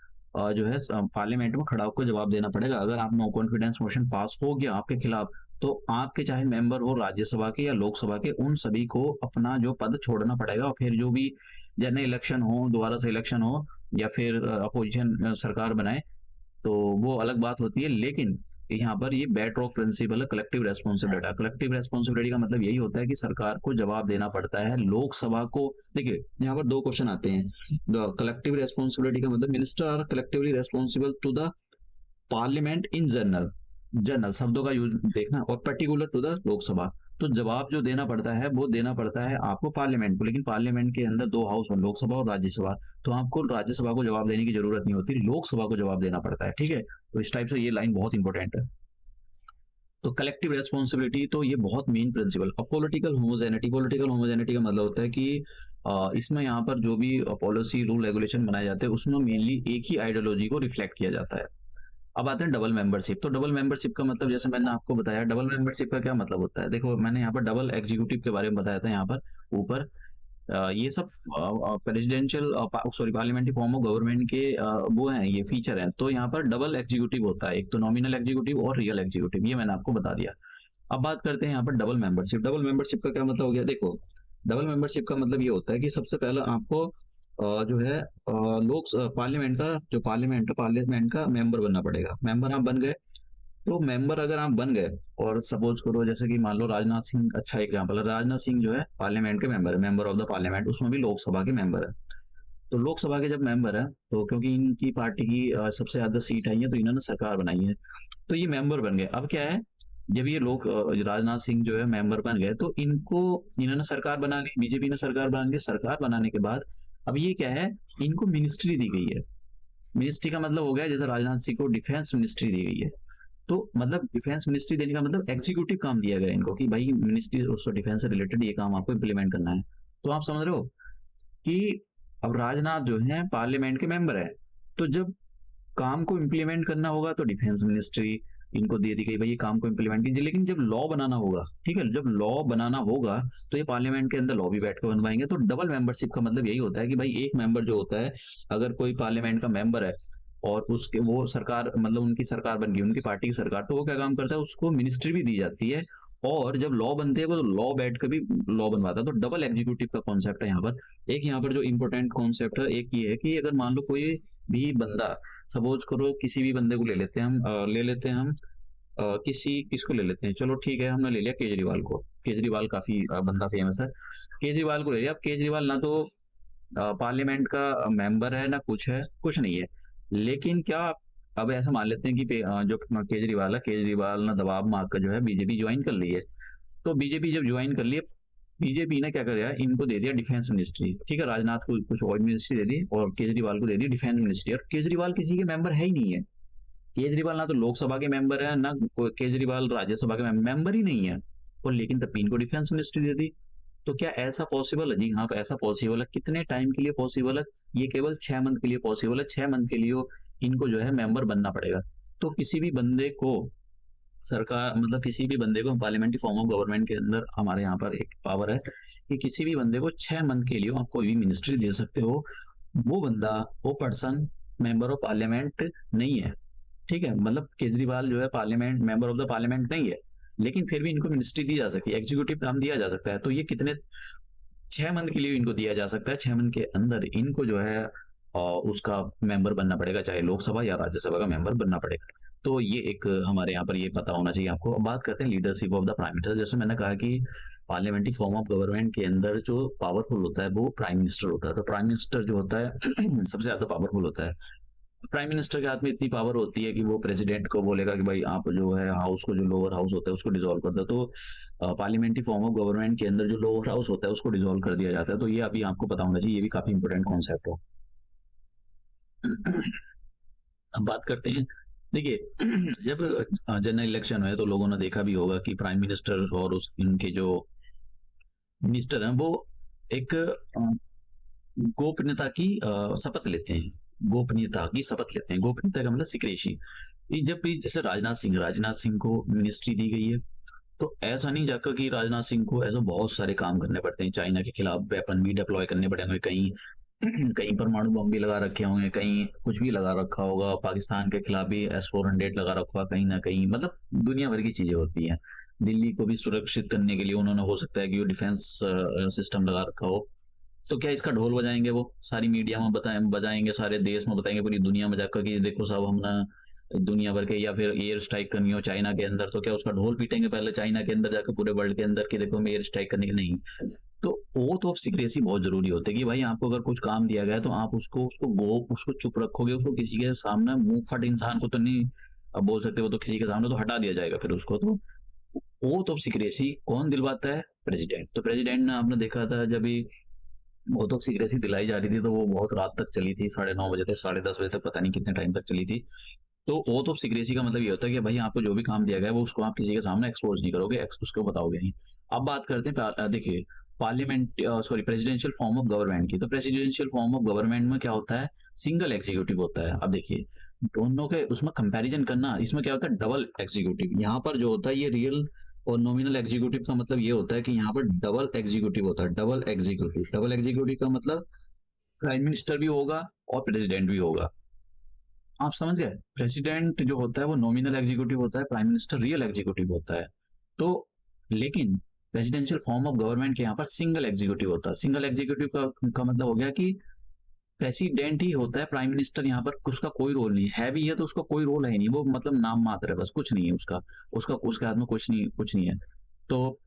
जो है पार्लियामेंट में खड़ा होकर जवाब देना पड़ेगा। अगर आप नो कॉन्फिडेंस मोशन पास हो गया आपके खिलाफ तो आपके चाहे मेंबर हो राज्यसभा के या लोकसभा के, उन सभी को अपना जो पद छोड़ना पड़ेगा और फिर जो भी जनरल इलेक्शन हो, दोबारा से इलेक्शन हो या फिर अपोजिशन सरकार बनाए तो वो अलग बात होती है। लेकिन यहाँ पर ये बेड रॉक प्रिंसिपल है कलेक्टिव रेस्पॉन्सिबिलिटी का मतलब यही होता है कि सरकार को जवाब देना पड़ता है लोकसभा को। देखिए यहाँ पर दो क्वेश्चन आते हैं। कलेक्टिव रेस्पॉन्सिबिलिटी का मतलब minister are collectively responsible to the parliament in general शब्दों का यूज देखना, और पर्टिकुलर टू द लोकसभा। तो जवाब जो देना पड़ता है वो देना पड़ता है आपको पार्लियामेंट को, लेकिन पार्लियामेंट के अंदर दो हाउस हो, लोकसभा और राज्यसभा। तो आपको राज्यसभा को जवाब देने की जरूरत नहीं होती, लोकसभा को जवाब देना पड़ता है। ठीक है, तो इस टाइप से ये लाइन बहुत इंपॉर्टेंट है। तो कलेक्टिव रेस्पॉन्सिबिलिटी तो ये बहुत मेन प्रिंसिपल। अब पॉलिटिकल होमोजेनिटी का मतलब होता है कि इसमें यहाँ पर जो भी पॉलिसी रूल रेगुलेशन बनाए जाते हैं उसमें मेनली एक ही आइडियोलॉजी को रिफ्लेक्ट किया जाता है। अब आते हैं डबल मेंबरशिप। तो डबल मेंबरशिप का मतलब जैसे मैंने आपको बताया, डबल मेंबरशिप का क्या मतलब होता है। देखो मैंने यहाँ पर डबल एग्जीक्यूटिव के बारे में बताया था यहाँ पर ऊपर। ये सब presidential parliamentary form of government के वो हैं, ये फीचर हैं। तो यहाँ पर डबल एग्जीक्यूटिव होता है, एक तो नॉमिनल एग्जीक्यूटिव और रियल एग्जीक्यूटिव, ये मैंने आपको बता दिया। अब बात करते हैं यहाँ पर डबल मेंबरशिप का क्या मतलब हो गया। देखो डबल मेंबरशिप का मतलब ये होता है कि सबसे पहला आपको जो है पार्लियामेंट का मेंबर बनना पड़ेगा। मेंबर आप बन गए, तो मेंबर अगर आप बन गए और सपोज करो जैसे कि मान लो राजनाथ सिंह अच्छा एग्जांपल है, राजनाथ सिंह जो है पार्लियामेंट के मेंबर है, मेंबर ऑफ द पार्लियामेंट, उसमें भी लोकसभा के मेंबर है। तो लोकसभा के जब मेंबर है तो क्योंकि इनकी पार्टी की सबसे ज्यादा सीट आई है तो इन्होंने सरकार बनाई है, तो ये मेंबर बन गए। अब क्या है, जब ये लोग राजनाथ सिंह जो है मेंबर बन गए तो इन्होंने सरकार बना ली, बीजेपी ने सरकार बना ली। सरकार बनाने के बाद अब ये क्या है, इनको मिनिस्ट्री दी गई है। मिनिस्ट्री का मतलब हो गया जैसे राजनाथ सिंह को डिफेंस मिनिस्ट्री दी गई है, तो मतलब डिफेंस मिनिस्ट्री देने का मतलब एग्जीक्यूटिव काम दिया गया इनको कि भाई मिनिस्ट्री उसको डिफेंस से रिलेटेड ये काम आपको इम्प्लीमेंट करना है। तो आप समझ रहे हो कि अब राजनाथ जो है पार्लियामेंट के मेंबर है, तो जब काम को इम्प्लीमेंट करना होगा तो डिफेंस मिनिस्ट्री इनको दे दी गई, भाई ये काम को इम्प्लीमेंट कीजिए। लेकिन जब लॉ बनाना होगा, ठीक है, जब लॉ बनाना होगा तो ये पार्लियामेंट के अंदर लॉ भी बैठ कर बनवाएंगे। तो डबल मेंबरशिप का मतलब यही होता है कि भाई एक मेंबर जो होता है, अगर कोई पार्लियामेंट का मेंबर है और उसके वो सरकार मतलब उनकी सरकार बन गई, उनकी पार्टी की सरकार, तो वो क्या काम करता है, उसको मिनिस्ट्री भी दी जाती है और जब लॉ बनते हैं वो लॉ बैठ कर भी लॉ बनवाता है। तो डबल एग्जीक्यूटिव का कॉन्सेप्ट है यहाँ पर। एक यहाँ पर जो इंपॉर्टेंट कॉन्सेप्ट है एक ये है कि अगर मान लो कोई भी बंदा, सपोज करो किसी भी बंदे को ले लेते हैं हम किसको ले लेते हैं, चलो ठीक है हमने ले लिया केजरीवाल को। केजरीवाल काफी बंदा फेमस है, केजरीवाल को ले लिया। अब केजरीवाल ना तो पार्लियामेंट का मेंबर है ना कुछ नहीं है, लेकिन क्या अब ऐसा मान लेते हैं कि जो केजरीवाल ने दबाव मार कर जो है बीजेपी ज्वाइन कर ली है। तो बीजेपी जब ज्वाइन कर लिए, बीजेपी ने क्या कर इनको दे दिया डिफेंस मिनिस्ट्री। ठीक है, राजनाथ को कुछ और मिनिस्ट्री दे दी और केजरीवाल को दे दी डिफेंस मिनिस्ट्री। और केजरीवाल किसी के मेंबर है ही नहीं है, केजरीवाल ना तो लोकसभा के मेंबर है ना केजरीवाल राज्यसभा के मेंबर ही नहीं है, और लेकिन तब इनको डिफेंस मिनिस्ट्री दे दी। तो क्या ऐसा पॉसिबल है? जी हाँ, ऐसा पॉसिबल है। कितने टाइम के लिए पॉसिबल है? ये केवल 6 मंथ के लिए पॉसिबल है। 6 मंथ के लिए इनको जो है मेंबर बनना पड़ेगा। तो किसी भी बंदे को किसी भी बंदे को पार्लियामेंट्री फॉर्म ऑफ गवर्नमेंट के अंदर हमारे यहाँ पर एक पावर है कि किसी भी बंदे को 6 मंथ के लिए आप कोई भी मिनिस्ट्री दे सकते हो। वो पर्सन मेंबर ऑफ पार्लियामेंट नहीं है। ठीक है, मतलब केजरीवाल जो है parliament member of the parliament नहीं है, लेकिन फिर भी इनको मिनिस्ट्री दी जा सकती है, एग्जीक्यूटिव काम दिया जा सकता है। तो ये कितने 6 मंथ के लिए इनको दिया जा सकता है। 6 मंथ के अंदर इनको जो है उसका मेंबर बनना पड़ेगा, चाहे लोकसभा या राज्यसभा का मेंबर बनना पड़ेगा। तो ये एक हमारे यहाँ पर ये पता होना चाहिए आपको। अब बात करते हैं leadership of the prime minister. जैसे मैंने कहा कि पार्लियामेंट्री फॉर्म ऑफ गवर्नमेंट के अंदर जो पावरफुल होता है वो प्राइम मिनिस्टर होता है। तो प्राइम मिनिस्टर जो होता है सबसे ज्यादा पावरफुल होता है। प्राइम मिनिस्टर के हाथ में इतनी पावर होती है कि वो प्रेसिडेंट को बोलेगा कि भाई आप जो है हाउस को, जो लोअर हाउस होता है उसको डिसॉल्व कर दो। तो पार्लियामेंट्री फॉर्म ऑफ गवर्नमेंट के अंदर जो लोअर हाउस होता है उसको डिसॉल्व कर दिया जाता है। तो ये अभी आपको पता होना चाहिए, ये भी काफी इंपॉर्टेंट कॉन्सेप्ट है। अब बात करते हैं देखिए जब जनरल इलेक्शन हुए तो लोगों ने देखा भी होगा कि प्राइम मिनिस्टर और उस इनके जो मिनिस्टर हैं वो एक गोपनीयता की शपथ लेते हैं। गोपनीयता की शपथ लेते हैं। गोपनीयता का मतलब सिक्रेसी। ये जब भी जैसे राजनाथ सिंह को मिनिस्ट्री दी गई है, तो ऐसा नहीं जाकर कि राजनाथ सिंह को ऐसा बहुत सारे काम करने पड़ते हैं। चाइना के खिलाफ वेपन भी डिप्लॉय करने पड़ेंगे, कहीं कहीं परमाणु बम भी लगा रखे होंगे, कहीं कुछ भी लगा रखा होगा, पाकिस्तान के खिलाफ भी S-400 लगा रखा होगा कहीं ना कहीं, मतलब दुनिया भर की चीजें होती हैं। दिल्ली को भी सुरक्षित करने के लिए उन्होंने, हो सकता है कि वो डिफेंस सिस्टम लगा रखा हो। तो क्या इसका ढोल बजाएंगे, वो सारी मीडिया में बजाएंगे, सारे देश में बताएंगे, पूरी दुनिया में जाकर कि देखो साहब हमने दुनिया भर के, या फिर एयर स्ट्राइक करनी हो चाइना के अंदर, तो क्या उसका ढोल पीटेंगे पहले चाइना के अंदर जाकर पूरे वर्ल्ड के अंदर कि देखो हम एयर स्ट्राइक करने की नहीं। तो वो तो अब सिक्रेसी बहुत जरूरी होती है कि भाई आपको अगर कुछ काम दिया गया है तो आप उसको चुप रखोगे, उसको किसी के सामने मुंह फट इंसान को तो नहीं अब बोल सकते, वो तो किसी के सामने तो हटा दिया जाएगा फिर उसको। तो वो तो सिक्रेसी कौन दिलवाता है? प्रेसिडेंट। तो प्रेसिडेंट ने, आपने देखा था जब भी वो तो सीक्रेसी दिलाई जा रही थी तो वो बहुत रात तक चली थी, 9:30 बजे तक, 10:30 बजे तक, पता नहीं कितने टाइम तक चली थी। तो वो तो सीक्रेसी का मतलब ये होता है कि भाई आपको जो भी काम दिया गया है वो उसको आप किसी के सामने एक्सपोज नहीं करोगे, उसको बताओगे नहीं। अब बात करते हैं देखिए parliament, sorry, presidential form of government की। तो प्रेसिडेंशियल फॉर्म ऑफ गवर्नमेंट में क्या होता है? सिंगल एग्जीक्यूटिव होता है। अब देखिए दोनों के उसमें कंपैरिजन करना, इसमें क्या होता है? Double executive. यहाँ पर जो होता है ये रियल और नॉमिनल एग्जीक्यूटिव का मतलब ये होता है कि यहाँ पर डबल एग्जीक्यूटिव होता है। डबल एग्जीक्यूटिव, डबल एग्जीक्यूटिव का मतलब प्राइम मिनिस्टर भी होगा और प्रेसिडेंट भी होगा। आप समझ गए? प्रेसिडेंट जो होता है वो नॉमिनल एग्जीक्यूटिव होता है, प्राइम मिनिस्टर रियल एग्जीक्यूटिव होता है। तो लेकिन प्रेसिडेंशियल फॉर्म ऑफ गवर्नमेंट के यहाँ पर सिंगल एग्जीक्यूटिव होता है। सिंगल एग्जीक्यूटिव का मतलब हो गया कि प्रेसिडेंट ही होता है, प्राइम मिनिस्टर यहाँ पर उसका कोई रोल नहीं है भी है तो उसका कोई रोल है नहीं, वो मतलब नाम मात्र है, बस कुछ नहीं है उसका, उसके हाथ में कुछ नहीं है। तो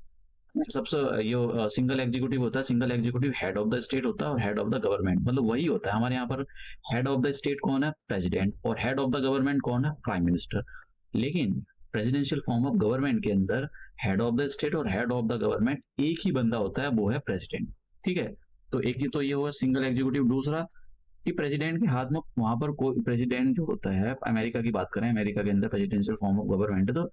सबसे ये सिंगल एग्जीक्यूटिव होता है। Single executive head of the state होता है और हेड ऑफ द गवर्नमेंट, मतलब वही होता है हमारे यहाँ पर। हेड ऑफ द स्टेट कौन है? प्रेसिडेंट। और हेड ऑफ द गवर्नमेंट कौन है? Prime minister. लेकिन प्रेसिडेंशियल फॉर्म ऑफ गवर्नमेंट के अंदर हेड ऑफ द स्टेट और हेड ऑफ द गवर्नमेंट एक ही बंदा होता है, वो है प्रेसिडेंट। ठीक है? तो एक चीज तो ये हुआ सिंगल एग्जीक्यूटिव। दूसरा कि प्रेसिडेंट के हाथ में वहां पर कोई, प्रेसिडेंट जो होता है, अमेरिका की बात करें, अमेरिका के अंदर प्रेसिडेंशियल फॉर्म ऑफ गवर्नमेंट है, तो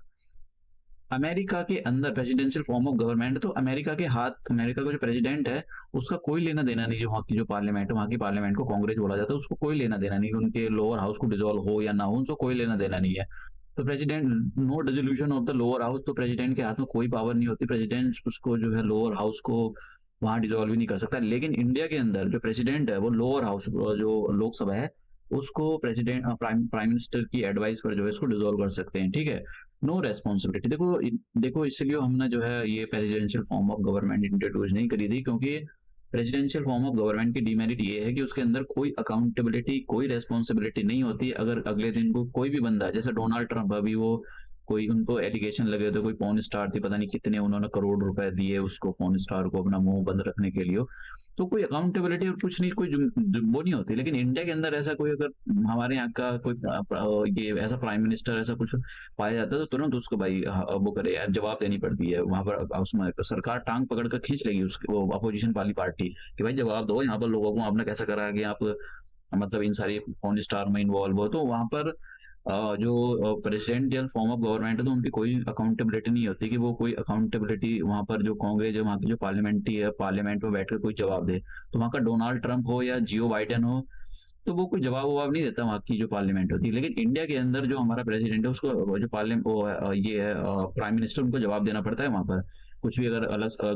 अमेरिका के अंदर प्रेसिडेंशियल फॉर्म ऑफ गवर्नमेंट, तो अमेरिका के हाथ, अमेरिका का जो प्रेसिडेंट है उसका कोई लेना देना नहीं। जो वहाँ की जो पार्लियामेंट है, वहाँ की पार्लियामेंट को कांग्रेस बोला जाता है, उसको कोई लेना देना नहीं। उनके लोअर हाउस को डिसॉल्व हो या ना हो, उनको कोई लेना देना नहीं है। तो president, no dissolution of the lower house, तो प्रेसिडेंट के हाथ में कोई पावर नहीं होती। प्रेसिडेंट उसको जो है लोअर हाउस को वहां डिसॉल्व ही नहीं कर सकता। लेकिन इंडिया के अंदर जो प्रेसिडेंट है वो लोअर हाउस, जो लोकसभा है, उसको प्रेसिडेंट, प्राइम मिनिस्टर की एडवाइस पर जो है इसको डिसॉल्व कर सकते हैं। ठीक है? No responsibility. देखो इसलिए हमने जो है ये presidential form of government introduce नहीं करी थी, क्योंकि प्रेसिडेंशियल फॉर्म ऑफ गवर्नमेंट की डिमेरिट ये है कि उसके अंदर कोई अकाउंटेबिलिटी, कोई रेस्पॉन्सिबिलिटी नहीं होती। अगर अगले दिन को कोई भी बंदा, जैसे डोनाल्ड ट्रंप, अभी वो कोई उनको एलिगेशन लगे थे, कोई पॉर्न स्टार थी, पता नहीं कितने उन्होंने करोड़ रुपए दिए उसको, पॉर्न स्टार को अपना मुंह बंद रखने के लिए, तो कोई अकाउंटेबिलिटी और कुछ नहीं, कोई वो नहीं होती। लेकिन इंडिया के अंदर ऐसा कोई, अगर हमारे यहाँ का कोई ये ऐसा प्राइम मिनिस्टर ऐसा कुछ पाया जाता है तो तुरंत उसको भाई वो करे यार, जवाब देनी पड़ती है वहां पर। उसमें सरकार टांग पकड़ कर खींच लेगी उसकी, वो अपोजिशन वाली पार्टी, कि भाई जवाब दो, यहाँ पर लोगों को आपने कैसा करा कि आप मतलब इन सारी पॉर्न स्टार में इन्वॉल्व हो। तो वहां पर जो प्रेसिडेंशियल फॉर्म ऑफ गवर्नमेंट है तो उनकी कोई अकाउंटेबिलिटी नहीं होती कि वो कोई अकाउंटेबिलिटी वहां पर जो कांग्रेस है, वहां की जो पार्लियामेंट्री है, पार्लियामेंट में बैठकर कोई जवाब दे। तो वहां का डोनाल्ड ट्रंप हो या जियो बाइडेन हो, तो वो कोई जवाब नहीं देता वहां की जो पार्लियामेंट होती है। लेकिन इंडिया के अंदर जो हमारा प्रेसिडेंट है उसको, जो पार्लियामेंट ये है प्राइम मिनिस्टर, उनको जवाब देना पड़ता है वहां पर, कुछ भी अगर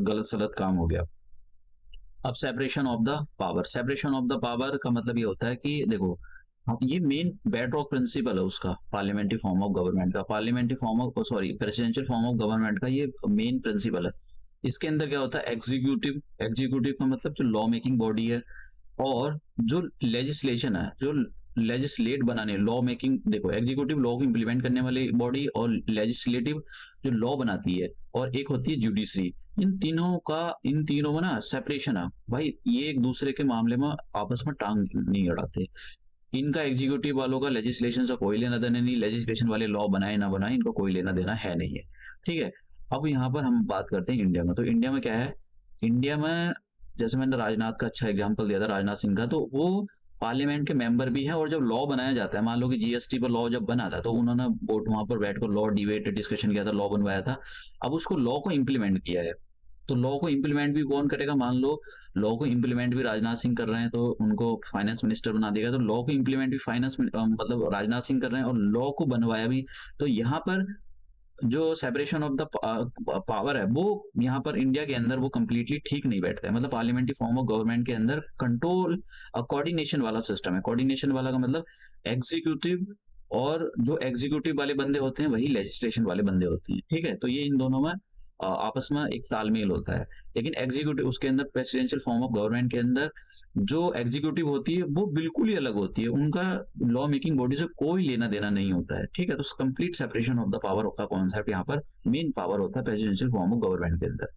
गलत सलत काम हो गया। अब separation of the power. Separation of the power का मतलब ये होता है कि देखो, हाँ, ये मेन बेडरॉक प्रिंसिपल है उसका, पार्लियामेंट्री फॉर्म ऑफ गवर्नमेंट का, parliamentary form of, sorry, presidential form of government का ये मेन प्रिंसिपल है। इसके अंदर क्या होता है? एग्जीक्यूटिव। एग्जीक्यूटिव का मतलब जो लॉ मेकिंग बॉडी है, और जो लेजिस्लेशन है, जो लेजिस्लेट बनाने, लॉ मेकिंग, देखो एग्जीक्यूटिव लॉ को इम्प्लीमेंट करने वाली बॉडी, और लेजिस्लेटिव जो लॉ बनाती है, और एक होती है जुडिशरी। इन तीनों में ना सेपरेशन है भाई, ये एक दूसरे के मामले में आपस में टांग नहीं अड़ाते। इनका एग्जीक्यूटिव वालों का लेजिस्लेशन से कोई लेना देना नहीं, लेजिस्लेशन वाले लॉ बनाए ना बनाए, इनको कोई लेना देना है नहीं है। ठीक है? अब यहाँ पर हम बात करते हैं इंडिया में। तो इंडिया में क्या है? इंडिया में जैसे मैंने राजनाथ का अच्छा एग्जांपल दिया था, राजनाथ सिंह का, तो वो पार्लियामेंट के मेंबर भी हैं, और जब लॉ बनाया जाता है, मान लो कि जीएसटी पर लॉ जब बना था तो उन्होंने वोट वहां पर बैठकर लॉ डिबेट डिस्कशन किया था, लॉ बनवाया था। अब उसको लॉ को इम्प्लीमेंट किया है, तो लॉ को इम्प्लीमेंट भी कौन करेगा? मान लो लॉ को इम्प्लीमेंट भी राजनाथ सिंह कर रहे हैं, तो उनको फाइनेंस मिनिस्टर बना देगा। तो लॉ को इम्प्लीमेंट भी मतलब राजनाथ सिंह कर रहे हैं, और लॉ को बनवाया भी। तो यहाँ पर जो सेपरेशन ऑफ द पावर है, वो यहाँ पर इंडिया के अंदर वो कंप्लीटली ठीक नहीं बैठता है। मतलब पार्लियामेंट्री फॉर्म ऑफ गवर्नमेंट के अंदर कंट्रोल कोऑर्डिनेशन वाला सिस्टम है। कोऑर्डिनेशन वाला का मतलब एग्जीक्यूटिव, और जो एग्जीक्यूटिव वाले बंदे होते हैं वही लेजिस्लेशन वाले बंदे होते हैं, ठीक है। तो ये इन दोनों में आपस में एक तालमेल होता है। लेकिन एग्जीक्यूटिव उसके अंदर प्रेसिडेंशियल फॉर्म ऑफ गवर्नमेंट के अंदर जो एग्जीक्यूटिव होती है वो बिल्कुल ही अलग होती है, उनका लॉ मेकिंग बॉडी से कोई लेना देना नहीं होता है, ठीक है। तो complete separation of the power का कॉन्सेप्ट यहाँ पर मेन पावर होता है प्रेसिडेंशियल फॉर्म ऑफ गवर्नमेंट के अंदर।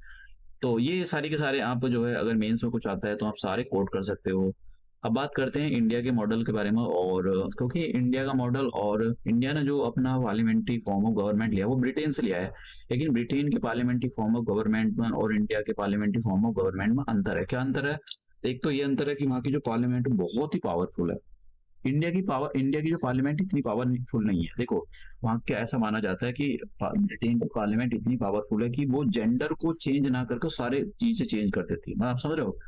तो ये सारे के सारे आप जो है, अगर मेंस में कुछ आता है तो आप सारे कोट कर सकते हो। अब बात करते हैं इंडिया के मॉडल के बारे में, और क्योंकि इंडिया का मॉडल और इंडिया ने जो अपना पार्लियामेंट्री फॉर्म ऑफ गवर्नमेंट लिया वो ब्रिटेन से लिया है। लेकिन ब्रिटेन के पार्लियामेंट्री फॉर्म ऑफ गवर्नमेंट में और इंडिया के पार्लियामेंट्री फॉर्म ऑफ गवर्नमेंट में अंतर है। क्या अंतर है? एक तो ये अंतर है कि वहाँ की जो पार्लियामेंट बहुत ही पावरफुल है। इंडिया की जो पार्लियामेंट इतनी पावरफुल नहीं है। देखो, वहाँ क्या ऐसा माना जाता है कि ब्रिटेन की पार्लियामेंट इतनी पावरफुल है कि वो जेंडर को चेंज ना करके सारे चीजें चेंज कर देती है। आप समझ रहे हो?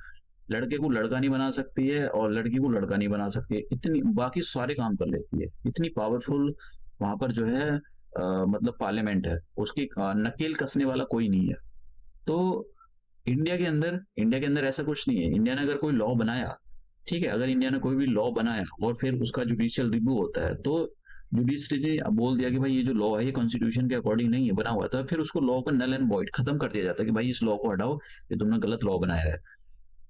लड़के को लड़का नहीं बना सकती है और लड़की को लड़का नहीं बना सकती है, इतनी बाकी सारे काम कर लेती है। इतनी पावरफुल वहां पर जो है मतलब पार्लियामेंट है, उसकी नकेल कसने वाला कोई नहीं है। तो इंडिया के अंदर ऐसा कुछ नहीं है। इंडिया ने अगर कोई लॉ बनाया, ठीक है, अगर इंडिया ने कोई भी लॉ बनाया और फिर उसका जुडिशियल रिव्यू होता है, तो जुडिशरी ने बोल दिया कि भाई ये जो लॉ है ये कॉन्स्टिट्यूशन के अकॉर्डिंग नहीं है बना हुआ, तो फिर उसको लॉ को नल एंड वॉइड खत्म कर दिया जाता है कि भाई इस लॉ को हटाओ, ये तुमने गलत लॉ बनाया है।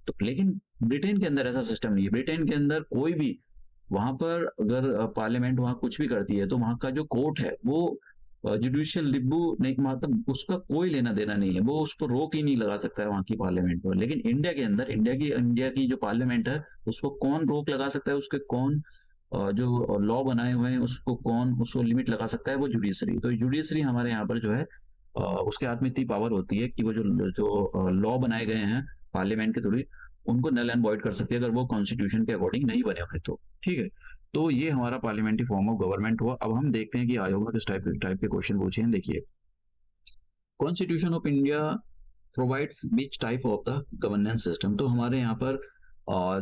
तो लेकिन ब्रिटेन के अंदर ऐसा सिस्टम नहीं है। ब्रिटेन के अंदर कोई भी वहां पर अगर पार्लियामेंट वहां कुछ भी करती है तो वहां का जो कोर्ट है वो जुडिशियल रिव्यू नहीं, मतलब उसका कोई लेना देना नहीं है, वो उस पर रोक ही नहीं लगा सकता है वहां की पार्लियामेंट पर। लेकिन इंडिया के अंदर इंडिया की जो पार्लियामेंट है उसको कौन रोक लगा सकता है, उसके कौन जो लॉ बनाए हुए हैं उसको कौन उसको लिमिट लगा सकता है? वो जुडिशरी। तो जुडिशरी हमारे यहाँ पर जो है उसके हाथ में इतनी पावर होती है कि वो जो जो लॉ बनाए गए हैं पार्लियामेंट के थ्रू उनको नल एंड वॉइड कर सकती है अगर वो कॉन्स्टिट्यूशन के अकॉर्डिंग नहीं बने हुए तो, ठीक है। तो ये हमारा पार्लियामेंट्री फॉर्म ऑफ गवर्नमेंट हुआ। अब हम देखते हैं कि आयोग में किस टाइप के क्वेश्चन पूछे हैं। देखिए, constitution of India provides which type of the governance system. तो हमारे यहाँ पर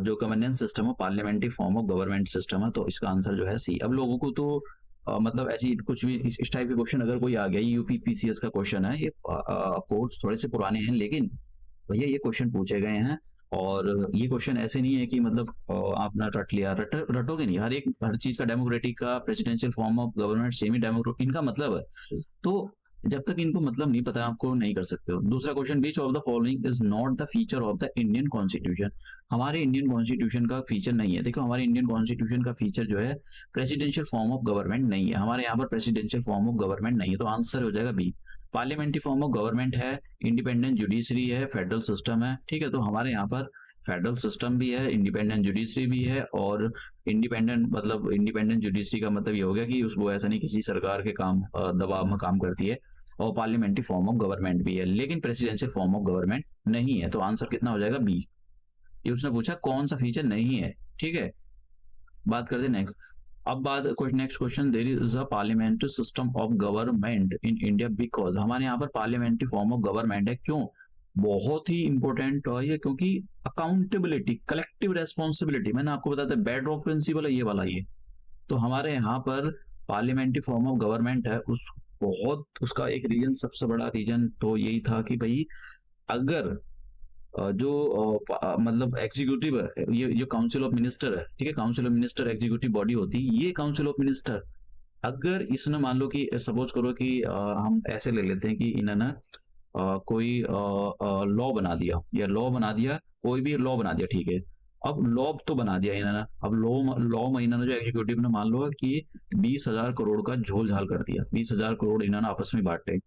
जो गवर्नेंस सिस्टम है parliamentary form of government system है, तो इसका आंसर जो है सी। अब लोगों को तो मतलब ऐसी कुछ भी इस टाइप के क्वेश्चन अगर कोई आ गया, यूपी पीसीएस का क्वेश्चन है ये, कोर्स थोड़े से पुराने हैं लेकिन भैया ये क्वेश्चन पूछे गए हैं। और ये क्वेश्चन ऐसे नहीं है कि मतलब आपने रट लिया, रटोगे नहीं। हर चीज का डेमोक्रेटिक का presidential form of government semi democratic इनका मतलब है। तो जब तक इनको मतलब नहीं पता आपको नहीं कर सकते हो। दूसरा question, beach of the following is not the feature of the Indian constitution. हमारे इंडियन कॉन्स्टिट्यूशन का फीचर नहीं है। देखो, हमारे इंडियन कॉन्स्टिट्यूशन का फीचर जो है प्रेसिडेंशियल फॉर्म ऑफ गवर्नमेंट नहीं है। हमारे यहाँ पर प्रेसिडेंशियल फॉर्म ऑफ गवर्नमेंट नहीं है, तो आंसर हो जाएगा B. Parliamentary form of government है, इंडिपेंडेंट जुडिशरी है, फेडरल सिस्टम है, ठीक है। तो हमारे यहाँ पर फेडरल सिस्टम भी है, इंडिपेंडेंट जुडिशरी भी है। और इंडिपेंडेंट जुडिशरी का मतलब ये हो गया कि वो ऐसा नहीं किसी सरकार के काम दबाव में काम करती है। और पार्लियामेंट्री फॉर्म ऑफ गवर्नमेंट भी है, लेकिन प्रेसिडेंशियल फॉर्म ऑफ गवर्नमेंट नहीं है। तो आंसर कितना हो जाएगा? बी। ये उसने पूछा कौन सा फीचर नहीं है, ठीक है। बात करते नेक्स्ट। अब बात next question, there is a parliamentary system of government in India because. हमारे यहाँ पर पार्लियामेंट्री फॉर्म ऑफ गवर्नमेंट है, क्यों? बहुत ही इंपॉर्टेंट है ये, क्योंकि अकाउंटेबिलिटी, कलेक्टिव रेस्पॉन्सिबिलिटी, मैंने आपको बताया था बेड रॉक प्रिंसिपल है ये वाला। ये तो हमारे यहाँ पर पार्लियामेंट्री फॉर्म ऑफ गवर्नमेंट है, उसका एक रीजन, सबसे बड़ा रीजन तो यही था कि भाई अगर जो मतलब एग्जीक्यूटिव है, ये जो काउंसिल ऑफ मिनिस्टर है, ठीक है, council of minister executive body होती है। ये काउंसिल ऑफ मिनिस्टर अगर इसने मान लो कि सपोज करो कि हम ऐसे ले लेते हैं कि इन्होंने कोई लॉ बना दिया, या लॉ बना दिया, कोई भी लॉ बना दिया, ठीक है। अब लॉ तो बना दिया इन्होंने, अब लॉ में इन्होंने जो एग्जीक्यूटिव ने मान लो कि 20,000 करोड़ का झोल झाल कर दिया, 20,000 करोड़ इन्होंने आपस में बांटे।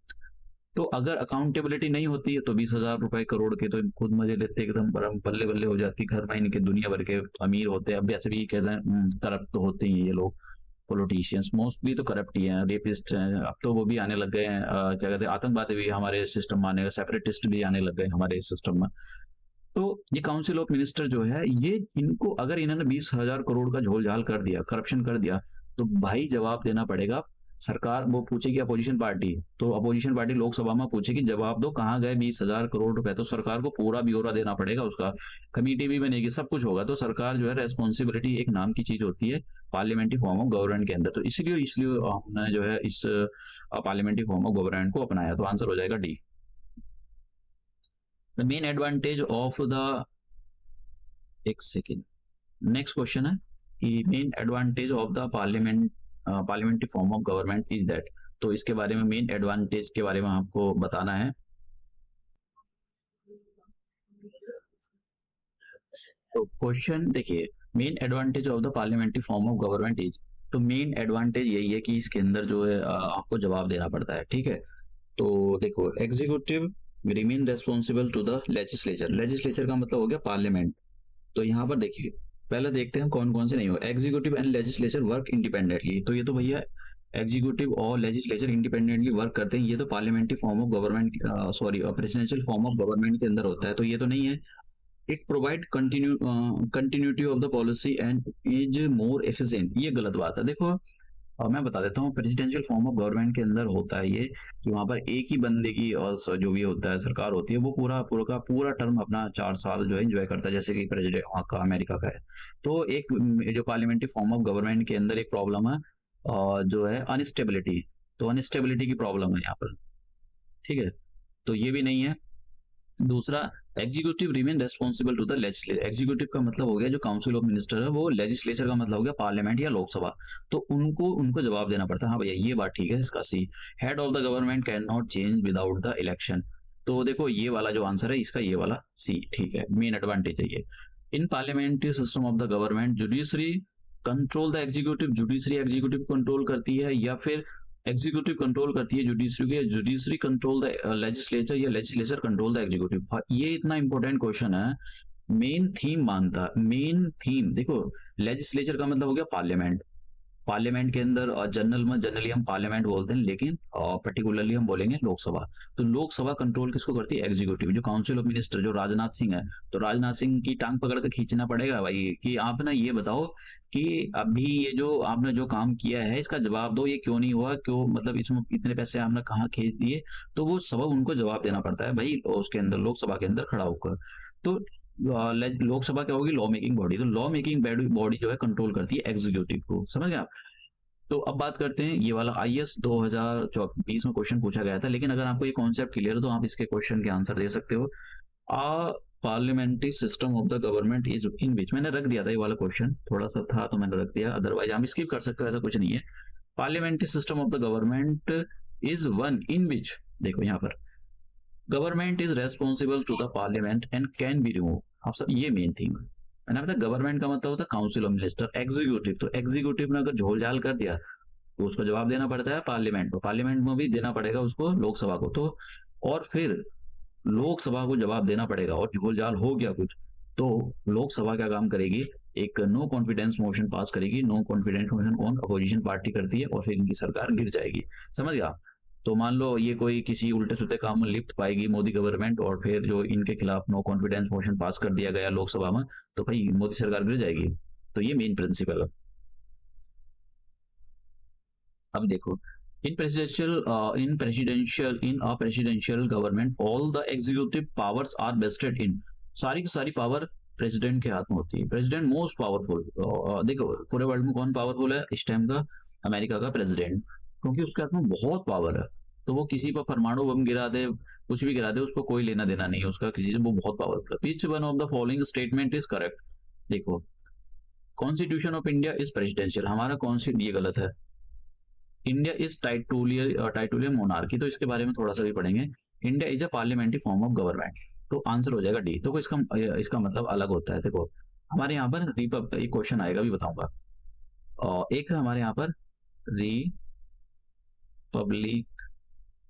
तो अगर अकाउंटेबिलिटी नहीं होती है तो 20,000 रुपए करोड़ के तो खुद मजे लेते एकदम बल्ले बल्ले हो जाती, घर में इनके दुनिया भर के अमीर होते हैं। अब वैसे भी कहते हैं करप्ट तो होते ही ये लोग, पॉलिटिशियंस मोस्टली तो करप्ट ही हैं, रेपिस्ट हैं। अब तो वो भी आने लग गए हैं, क्या कहते हैं, आतंकवादी भी हमारे सिस्टम में आने, सेपरेटिस्ट भी आने लग गए हमारे सिस्टम में। तो ये काउंसिल ऑफ मिनिस्टर जो है, ये इनको अगर इन्होंने 20,000 करोड़ का झोल झाल कर दिया, करप्शन कर दिया, तो भाई जवाब देना पड़ेगा। सरकार वो पूछेगी अपोजिशन पार्टी, तो अपोजिशन पार्टी लोकसभा में पूछेगी जवाब दो कहाँ गए 20,000 करोड़ रुपए, तो सरकार को पूरा ब्यौरा देना पड़ेगा, उसका कमेटी भी बनेगी, सब कुछ होगा। तो सरकार जो है रेस्पॉन्सिबिलिटी एक नाम की चीज होती है पार्लियामेंट्री फॉर्म ऑफ गवर्नमेंट के अंदर, तो इसलिए इसलिए हमने जो है इस पार्लियामेंट्री फॉर्म ऑफ गवर्नमेंट को अपनाया, तो आंसर हो जाएगा D. The main advantage of the, एक सेकेंड, नेक्स्ट क्वेश्चन है कि main advantage of the parliamentary form of government is that, तो इसके बारे में मेन एडवांटेज के बारे में आपको बताना है। तो क्वेश्चन देखिए, main advantage of the parliamentary form of government is, तो मेन एडवांटेज यही है कि इसके अंदर जो है आपको जवाब देना पड़ता है, ठीक है। तो देखो, executive remain responsible to the legislature, legislature का मतलब हो गया पार्लियामेंट। तो यहाँ पर देखिए, पहले देखते हैं कौन कौन से नहीं हो। Executive and legislature work independently, तो ये तो भैया एग्जीक्यूटिव और लेजिस्लेचर इंडिपेंडेंटली वर्क करते हैं, ये तो parliamentary form of government, sorry presidential form of government के अंदर होता है, तो ये तो नहीं है। It provide continuity of the policy and is more efficient, ये गलत बात है। देखो मैं बता देता हूँ, प्रेसिडेंशियल फॉर्म ऑफ गवर्नमेंट के अंदर होता है ये कि वहां पर एक ही बंदे की और जो भी होता है सरकार होती है, वो पूरा पूरा का पूरा टर्म अपना 4 साल जो है एंजॉय करता है, जैसे कि प्रेसिडेंट वहाँ का अमेरिका का है। तो एक जो पार्लियामेंट्री फॉर्म ऑफ गवर्नमेंट के अंदर एक प्रॉब्लम है जो है अनस्टेबिलिटी, तो अनस्टेबिलिटी की प्रॉब्लम है यहाँ पर, ठीक है, तो ये भी नहीं है। दूसरा, executive remain responsible to the legislature, executive का मतलब हो गया जो काउंसिल ऑफ मिनिस्टर है, वो लेजिस्लेचर का मतलब हो गया पार्लियामेंट या लोकसभा, तो उनको उनको जवाब देना पड़ता है। हाँ भैया ये बात ठीक है, इसका C. Head of the government can not change without the election, तो देखो ये वाला जो आंसर है इसका, ये वाला सी ठीक है, मेन एडवांटेज है ये। इन parliamentary system of the government judiciary control the executive, judiciary executive control करती है, या फिर एग्जीक्यूटिव कंट्रोल करती है जुडिशरी के, जुडिशरी कंट्रोल द लेजिस्लेचर, या लेजिस्लेचर कंट्रोल द एग्जीक्यूटिव। ये इतना इंपॉर्टेंट क्वेश्चन है, मेन थीम मानता, मेन थीम देखो, लेजिस्लेचर का मतलब हो गया पार्लियामेंट, पार्लियामेंट के अंदर और जनरल में जनरली हम पार्लियामेंट बोलते हैं, लेकिन पर्टिकुलरली हम बोलेंगे लोकसभा। तो लोकसभा कंट्रोल किसको करती है? एग्जीक्यूटिव। जो काउंसिल ऑफ मिनिस्टर जो राजनाथ सिंह है, तो राजनाथ सिंह की टांग पकड़ के खींचना पड़ेगा भाई कि आप ना ये बताओ कि अभी ये जो आपने जो काम किया है इसका जवाब दो, ये क्यों नहीं हुआ, क्यों मतलब इसमें इतने पैसे आपने कहाँ खींच दिए, तो वो सबब उनको जवाब देना पड़ता है भाई उसके अंदर, लोकसभा के अंदर खड़ा होकर। तो लोकसभा क्या होगी? Law making body. तो लॉ मेकिंग बॉडी जो है कंट्रोल करती है एग्जीक्यूटिव को, समझ गए आप। तो अब बात करते हैं, ये वाला आईएएस 2024 में क्वेश्चन पूछा गया था, लेकिन अगर आपको ये कॉन्सेप्ट क्लियर है तो आप इसके क्वेश्चन के आंसर दे सकते हो। Parliamentary system of the government is in which, मैंने रख दिया था ये वाला क्वेश्चन, थोड़ा सा था तो मैंने रख दिया, अदरवाइज आप स्किप कर सकते हो, ऐसा कुछ नहीं है। Parliamentary system of the government is one in which, देखो यहाँ पर government is responsible to the parliament and can be remove, आप सब ये मेन थिंग है। मैंने बताया गवर्नमेंट का मतलब होता है काउंसिल ऑफ मिनिस्टर, एग्जीक्यूटिव, तो एग्जीक्यूटिव ने अगर झोल झाल कर दिया तो उसको जवाब देना पड़ता है पार्लियामेंट को, पार्लियामेंट में भी देना पड़ेगा उसको लोकसभा को, तो और फिर लोकसभा को जवाब देना पड़ेगा, और झोल झाल हो गया कुछ तो लोकसभा क्या काम करेगी? एक नो कॉन्फिडेंस मोशन पास करेगी। नो कॉन्फिडेंस मोशन कौन? अपोजिशन पार्टी करती है, और फिर इनकी सरकार गिर जाएगी, समझ गया। तो मान लो ये कोई किसी उल्टे सुल्टे काम में लिप्त पाएगी मोदी गवर्नमेंट, और फिर जो इनके खिलाफ नो कॉन्फिडेंस मोशन पास कर दिया गया लोकसभा में, तो भाई मोदी सरकार गिर जाएगी। तो ये मेन प्रिंसिपल है। अब देखो, in presidential government all the executive powers are vested in, सारी की सारी पावर प्रेसिडेंट के हाथ में होती है। प्रेसिडेंट मोस्ट पावरफुल, देखो पूरे वर्ल्ड में कौन पावरफुल है इस टाइम का? अमेरिका का प्रेसिडेंट, क्योंकि उसके हाथ में बहुत पावर है, तो वो किसी पर परमाणु बम गिरा दे, कुछ भी गिरा दे, उसको कोई लेना देना नहीं है उसका किसी से, वो बहुत पावरफुल है। Which one of the following statement is correct? देखो, constitution of India is presidential, हमारा कॉन्स्टिट्यूशन, ये गलत है। इंडिया इज टाइटूलियर मोनार्की, तो इसके बारे में थोड़ा सा भी पढ़ेंगे। India is a parliamentary form of government, तो आंसर हो जाएगा डी। तो इसका मतलब अलग होता है। देखो हमारे यहाँ पर एक क्वेश्चन आएगा, भी बताऊंगा। एक है हमारे यहाँ पर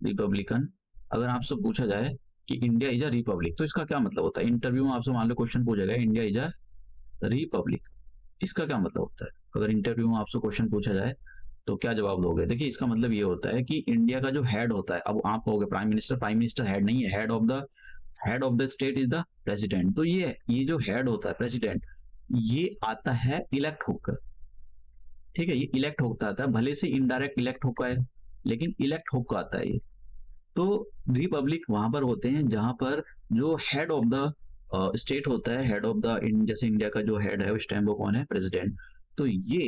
रिपब्लिकन, अगर आपसे पूछा जाए कि इंडिया इज अ रिपब्लिक, तो इसका क्या मतलब होता है? इंटरव्यू में आपसे मान लो क्वेश्चन पूछा गया इंडिया इज अ रिपब्लिक, इसका क्या मतलब होता है? अगर इंटरव्यू में आपसे क्वेश्चन पूछा जाए तो क्या जवाब दोगे? देखिए इसका मतलब ये होता है कि इंडिया का जो हेड होता है, अब आप कहोगे prime minister, prime minister head नहीं है, head of the head of the state is the president. तो ये जो हेड होता है प्रेसिडेंट, ये आता है इलेक्ट होकर, ठीक है, ये इलेक्ट होकर आता है, भले से इनडायरेक्ट इलेक्ट होकर है, लेकिन इलेक्ट होकर आता है ये। तो रिपब्लिक वहां पर होते हैं जहां पर जो हेड ऑफ द स्टेट होता है, हेड ऑफ द, जैसे इंडिया का जो हेड है उस टाइम वो कौन है, प्रेसिडेंट। तो ये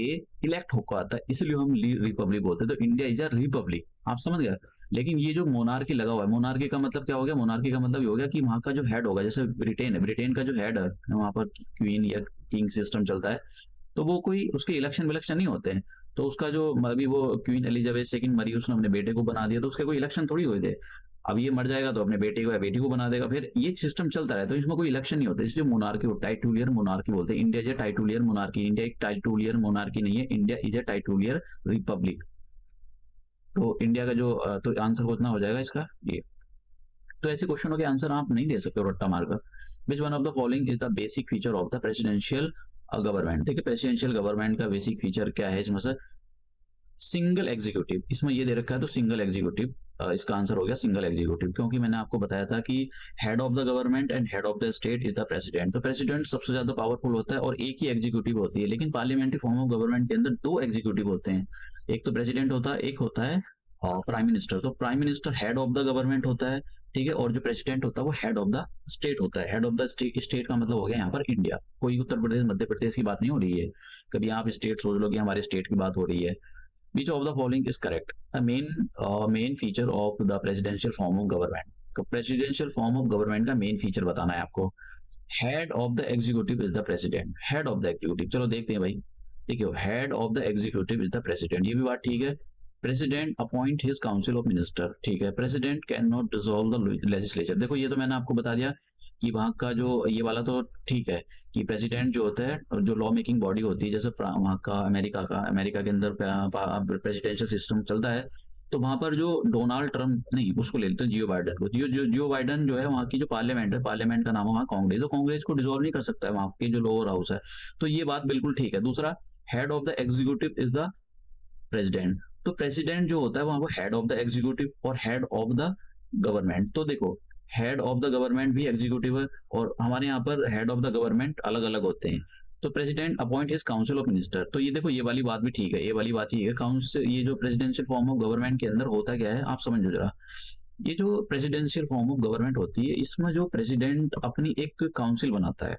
इलेक्ट होकर आता है, इसलिए हम रिपब्लिक बोलते हैं। तो इंडिया इज अ रिपब्लिक, आप समझ गए। लेकिन ये जो मोनार्की लगा हुआ है, मोनार्की का मतलब क्या हो गया, मोनार्की का मतलब ये हो गया कि वहां का जो हेड होगा, जैसे ब्रिटेन है, ब्रिटेन का जो हेड है वहां पर क्वीन या किंग सिस्टम चलता है, तो वो कोई उसके इलेक्शन विलेक्शन नहीं होते हैं। तो उसका जो अभी वो क्वीन एलिजाबेथ सेकंड मरी, उसने अपने बेटे को बना दिया, तो उसके कोई इलेक्शन थोड़ी हुए थे। अब ये मर जाएगा तो अपने बेटे को या बेटी को बना देगा, फिर ये सिस्टम चलता रहता है, तो इसमें कोई इलेक्शन नहीं होता, इसलिए मोनार्की टाइटुलियर मोनार्की बोलते हैं। India is a titular monarchy, India एक टाइटुलियर मोनार्की नहीं है, India is a titular republic. तो इंडिया का जो तो आंसर कितना हो जाएगा इसका, ये। तो ऐसे क्वेश्चनों के आंसर आप नहीं दे सकते हो रट्टा मारकर। विच one of the following is the basic feature of the presidential government. देखिए प्रेसिडेंशियल गवर्नमेंट का बेसिक फीचर क्या है इसमें से, सिंगल एग्जीक्यूटिव, इसमें ये दे रखा है तो सिंगल एग्जीक्यूटिव, इसका आंसर हो गया सिंगल एग्जीक्यूटिव, क्योंकि मैंने आपको बताया था कि head of the government and head of the state is the president. तो प्रेसिडेंट सबसे ज्यादा पावरफुल होता है और एक ही एग्जीक्यूटिव होती है, लेकिन पार्लियामेंट्री फॉर्म ऑफ गवर्नमेंट के अंदर दो एग्जीक्यूटिव होते हैं, एक तो प्रेसिडेंट होता है, एक होता है प्राइम मिनिस्टर। तो prime minister head of the government होता है, ठीक है, और जो प्रेसिडेंट होता है वो हेड ऑफ द स्टेट होता है। हेड ऑफ द स्टेट का मतलब हो गया यहाँ पर इंडिया, कोई उत्तर प्रदेश मध्य प्रदेश की बात नहीं हो रही है, कभी आप स्टेट सोच लो कि हमारे स्टेट की बात हो रही है। Which of the following is correct? The main feature of the presidential form of government. तो presidential form of government का main feature बताना है आपको। Head of the executive is the president. Head of the executive, चलो देखते हैं भाई। देखियो, head of the executive is the president, ये भी बात ठीक है। President appoint his council of minister, ठीक है। President cannot dissolve the legislature, देखो ये तो मैंने आपको बता दिया कि वहाँ का जो ये वाला तो ठीक है कि प्रेसिडेंट जो होता है, जो लॉ मेकिंग बॉडी होती है, जैसे वहाँ का अमेरिका के अंदर प्रेसिडेंशियल सिस्टम चलता है, तो वहां पर जो डोनाल्ड ट्रम्प, नहीं उसको ले लेते हैं जियो बाइडेन को, जियो बाइडेन जो है वहाँ की जो पार्लियामेंट है, पार्लियामेंट का नाम है वहाँ कांग्रेस, तो कांग्रेस को डिसॉल्व नहीं कर सकता है वहाँ की जो लोअर हाउस है। तो ये बात बिल्कुल ठीक है। दूसरा, head of the executive is the president. तो प्रेसिडेंट जो होता है वहां पर हेड ऑफ द एग्जीक्यूटिव और हेड ऑफ द गवर्नमेंट। तो देखो हेड ऑफ द गवर्नमेंट भी एग्जीक्यूटिव है और हमारे यहाँ पर हेड ऑफ द गवर्नमेंट अलग अलग होते हैं। तो president appoint his council of minister, तो ये देखो ये वाली बात भी ठीक है, ये वाली बात ठीक है। काउंसिल, ये जो प्रेसिडेंशियल फॉर्म ऑफ गवर्नमेंट के अंदर होता क्या है आप समझो जरा। ये जो प्रेसिडेंशियल फॉर्म ऑफ गवर्नमेंट होती है, इसमें जो प्रेसिडेंट अपनी एक काउंसिल बनाता है,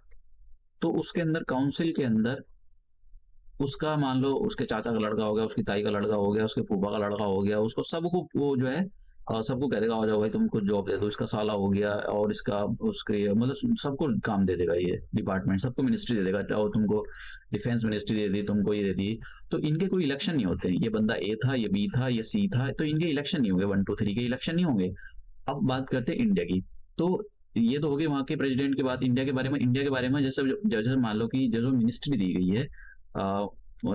तो उसके अंदर काउंसिल के अंदर उसका मान लो उसके चाचा का लड़का हो गया, उसकी ताई का लड़का हो गया, उसके फूफा का लड़का हो गया, उसको सबको वो जो है सबको कह देगा आ जाओ भाई तुमको जॉब दे दो, इसका साला हो गया और इसका उसके मतलब सबको काम दे देगा, ये डिपार्टमेंट सबको मिनिस्ट्री दे देगा, चाहो तुमको डिफेंस मिनिस्ट्री दे दी, तुमको ये दे दी। तो इनके कोई इलेक्शन नहीं होते हैं, ये बंदा ए था, ये बी था, ये सी था, तो इनके इलेक्शन नहीं होंगे, 1 2 3 के इलेक्शन नहीं होंगे। अब बात करते हैं इंडिया की। तो ये तो होगी वहाँ के प्रेसिडेंट की बात। इंडिया के बारे में, इंडिया के बारे में जैसे जैसे मान लो कि जो मिनिस्ट्री दी गई है,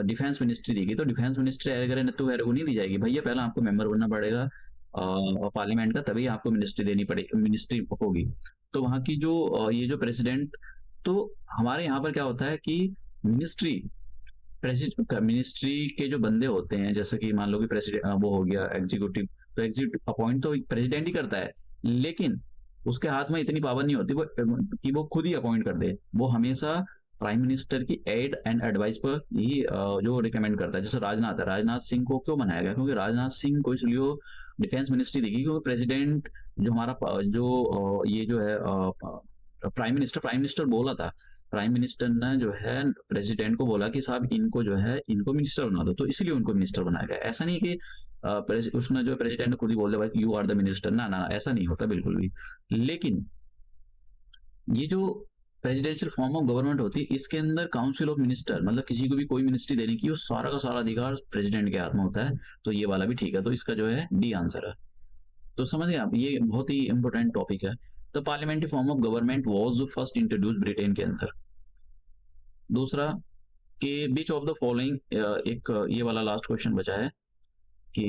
डिफेंस मिनिस्ट्री दी गई, तो डिफेंस मिनिस्ट्री अगर नत्थु खैर को नहीं दी जाएगी, भैया पहले आपको मेंबर बनना पड़ेगा पार्लियामेंट का, तभी आपको मिनिस्ट्री देनी पड़ेगी, मिनिस्ट्री होगी। तो वहाँ की जो ये जो प्रेसिडेंट, तो हमारे यहाँ पर क्या होता है कि मिनिस्ट्री मिनिस्ट्री के जो बंदे होते हैं, जैसे कि मान लो कि प्रेसिडेंट वो हो गया एग्जीक्यूटिव, तो एग्जीक्यूटिव अपॉइंट तो प्रेसिडेंट ही करता है, लेकिन उसके हाथ में इतनी पावर नहीं होती वो कि वो खुद ही अपॉइंट कर दे। वो हमेशा प्राइम मिनिस्टर की एड एंड एडवाइस पर ही जो रिकमेंड करता है। जैसे राजनाथ है, राजनाथ सिंह को क्यों बनाया गया, क्योंकि राजनाथ सिंह को इसलिए डिफेंस मिनिस्ट्री दी गई क्योंकि प्रेसिडेंट जो हमारा जो ये जो है प्राइम मिनिस्टर बोला था, प्राइम मिनिस्टर ने जो है प्रेसिडेंट को बोला कि साहब इनको जो है इनको मिनिस्टर बना दो, तो इसलिए उनको मिनिस्टर बनाया गया। ऐसा नहीं कि उसने जो प्रेसिडेंट खुद ही बोल दिया भाई यू आर द मिनिस्टर, ना ना ऐसा नहीं होता बिल्कुल भी। लेकिन ये जो प्रेसिडेंशियल फॉर्म ऑफ गवर्नमेंट होती है, इसके अंदर काउंसिल ऑफ मिनिस्टर, मतलब किसी को भी कोई मिनिस्ट्री देने की, वो सारा का सारा अधिकार प्रेसिडेंट के हाथ में होता है। तो ये वाला भी ठीक है, तो इसका जो है डी आंसर है। तो समझ गए आप, ये बहुत ही इंपॉर्टेंट टॉपिक है। The parliamentary form of government was first introduce Britain के अंदर। दूसरा कि बीच ऑफ द फॉलोइंग, एक ये वाला लास्ट क्वेश्चन बचा है कि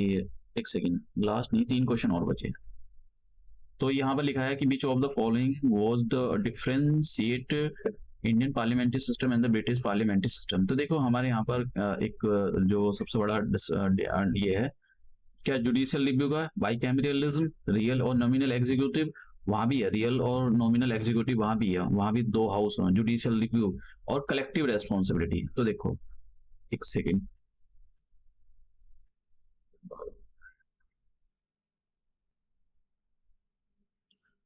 एक सेकेंड, लास्ट नहीं 3 क्वेश्चन और बचे। तो यहाँ पर लिखा है कि which of the following was the differentiate Indian parliamentary system and the British parliamentary system. तो देखो हमारे यहाँ पर एक जो सबसे बड़ा ये है क्या, जुडिशियल रिव्यू का, बाइकैमरियलिज्म, रियल और नॉमिनल एग्जीक्यूटिव, वहां भी है रियल और नॉमिनल एग्जीक्यूटिव, वहां भी है, वहां भी दो हाउस हैं, जुडिशियल रिव्यू और कलेक्टिव रेस्पॉन्सिबिलिटी। तो देखो एक सेकेंड,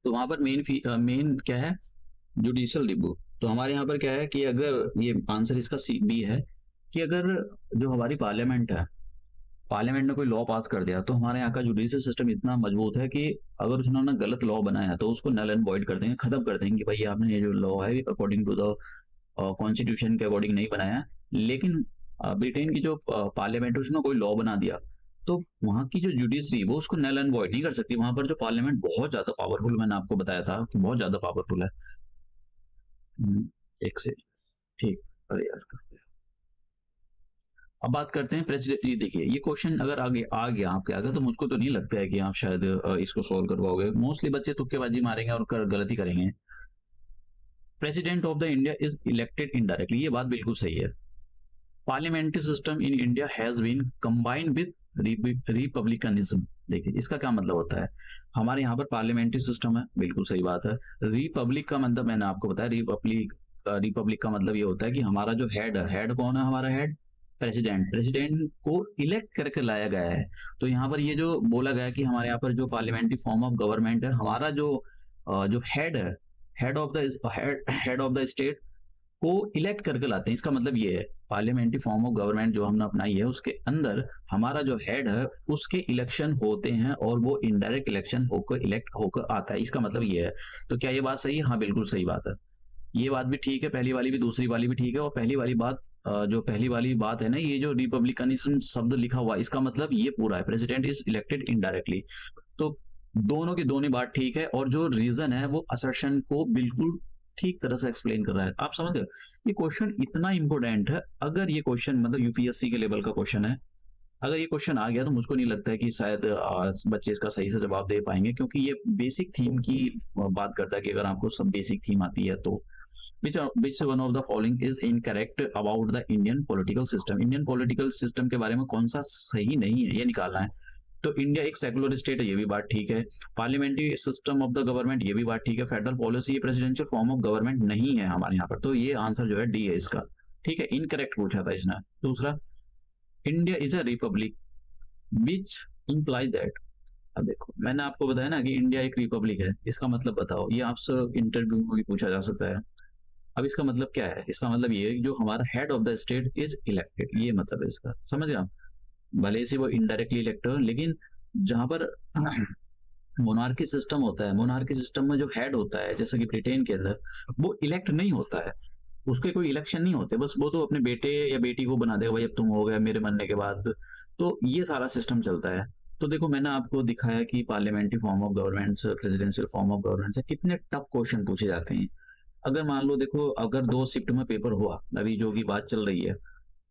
तो वहां पर मेन क्या है, जुडिशियल रिव्यू। तो हमारे यहाँ पर क्या है कि अगर ये आंसर इसका सी बी है कि अगर जो हमारी पार्लियामेंट है, पार्लियामेंट ने कोई लॉ पास कर दिया, तो हमारे यहाँ का जुडिशियल सिस्टम इतना मजबूत है कि अगर उन्होंने गलत लॉ बनाया तो उसको नल एंड वॉइड कर देंगे, खत्म कर देंगे कि भाई आपने ये जो लॉ है अकॉर्डिंग टू द कॉन्स्टिट्यूशन के अकॉर्डिंग नहीं बनाया है। लेकिन ब्रिटेन की जो पार्लियामेंट है उसने कोई लॉ बना दिया, तो वहां की जो जुडिशरी वो उसको नल एंड वॉइड नहीं कर सकती। वहां पर जो पार्लियामेंट बहुत ज्यादा पावरफुल, मैंने आपको बताया था कि बहुत ज्यादा पावरफुल है। एक से ठीक, अरे यार अब बात करते हैं प्रेसिडेंट। ये देखिए ये क्वेश्चन अगर आगे आ गया आपके आगे, तो मुझको तो नहीं लगता है कि आप शायद इसको सॉल्व कर पाओगे। मोस्टली बच्चे तुक्केबाजी मारेंगे और गलती करेंगे। President of the India is elected indirectly, ये बात बिल्कुल सही है। Parliamentary system in India has been combined with republicanism. देखिए इसका क्या मतलब होता है, हमारे यहाँ पर पार्लियामेंट्री सिस्टम है, बिल्कुल सही बात है। रिपब्लिक का मतलब मैंने आपको बताया, रिपब्लिक का मतलब ये होता है कि हमारा जो हेड है, हेड कौन है, हमारा हेड प्रेसिडेंट, प्रेसिडेंट को इलेक्ट करके लाया गया है। तो यहाँ पर ये जो बोला गया कि हमारे यहाँ पर जो पार्लियामेंट्री फॉर्म ऑफ गवर्नमेंट है, हमारा जो हेड है, हेड ऑफ द स्टेट को इलेक्ट करके लाते हैं। इसका मतलब ये है पार्लियामेंट्री फॉर्म ऑफ गवर्नमेंट जो हमने अपनाई है उसके अंदर हमारा जो हेड है उसके इलेक्शन होते हैं और वो इनडायरेक्ट इलेक्शन होकर इलेक्ट होकर आता है। इसका मतलब ये है। तो क्या ये बात सही है? हाँ बिल्कुल सही बात है। ये बात भी ठीक है, पहली वाली भी दूसरी वाली भी ठीक है। और पहली वाली बात जो पहली वाली बात है ना, ये जो रिपब्लिकनिज्म शब्द लिखा हुआ है इसका मतलब ये पूरा है, प्रेसिडेंट इज इलेक्टेड इनडायरेक्टली। तो दोनों की दोनों बात ठीक है, और जो रीजन है वो असर्शन को बिल्कुल ठीक तरह से एक्सप्लेन कर रहा है। आप समझ गए? ये क्वेश्चन इतना इंपॉर्टेंट है। अगर ये क्वेश्चन मतलब यूपीएससी के लेवल का क्वेश्चन है, अगर ये क्वेश्चन आ गया तो मुझको नहीं लगता है कि शायद बच्चे इसका सही से जवाब दे पाएंगे, क्योंकि ये बेसिक थीम की बात करता है कि अगर आपको सब बेसिक थीम आती है तो which one of the following is incorrect about the Indian political system। Indian political system के बारे में कौन सा सही नहीं है ये निकालना है। तो इंडिया एक सेकुलर स्टेट है, ये भी बात ठीक है। Parliamentary system of the government, ये भी बात ठीक है। Federal policy presidential form of government नहीं है हमारे यहाँ पर, तो ये आंसर जो है डी है इसका। ठीक है, इनकरेक्ट पूछा था इसने। दूसरा, India is a republic which imply that. अब देखो मैंने आपको बताया ना कि इंडिया एक रिपब्लिक है, इसका मतलब बताओ। ये आपसे इंटरव्यू में भी पूछा जा सकता है। अब इसका मतलब क्या है? इसका मतलब ये है जो हमारा head of the state is elected, ये मतलब है इसका। समझ गए आप? भले से वो इनडायरेक्टली इलेक्टेड हो, लेकिन जहां पर मोनार्की सिस्टम होता है, मोनार्की सिस्टम में जो हेड होता है जैसे कि ब्रिटेन के अंदर, वो इलेक्ट नहीं होता है, उसके कोई इलेक्शन नहीं होते, बस वो तो अपने बेटे या बेटी को बना देगा, भाई अब तुम हो गया मेरे मरने के बाद। तो ये सारा सिस्टम चलता है। तो देखो मैंने आपको दिखाया कि पार्लियामेंट्री फॉर्म ऑफ गवर्नमेंट से प्रेसिडेंशियल फॉर्म ऑफ गवर्नमेंट से कितने टफ क्वेश्चन पूछे जाते हैं। अगर मान लो देखो, अगर 2 शिफ्ट में पेपर हुआ, अभी जो की बात चल रही है,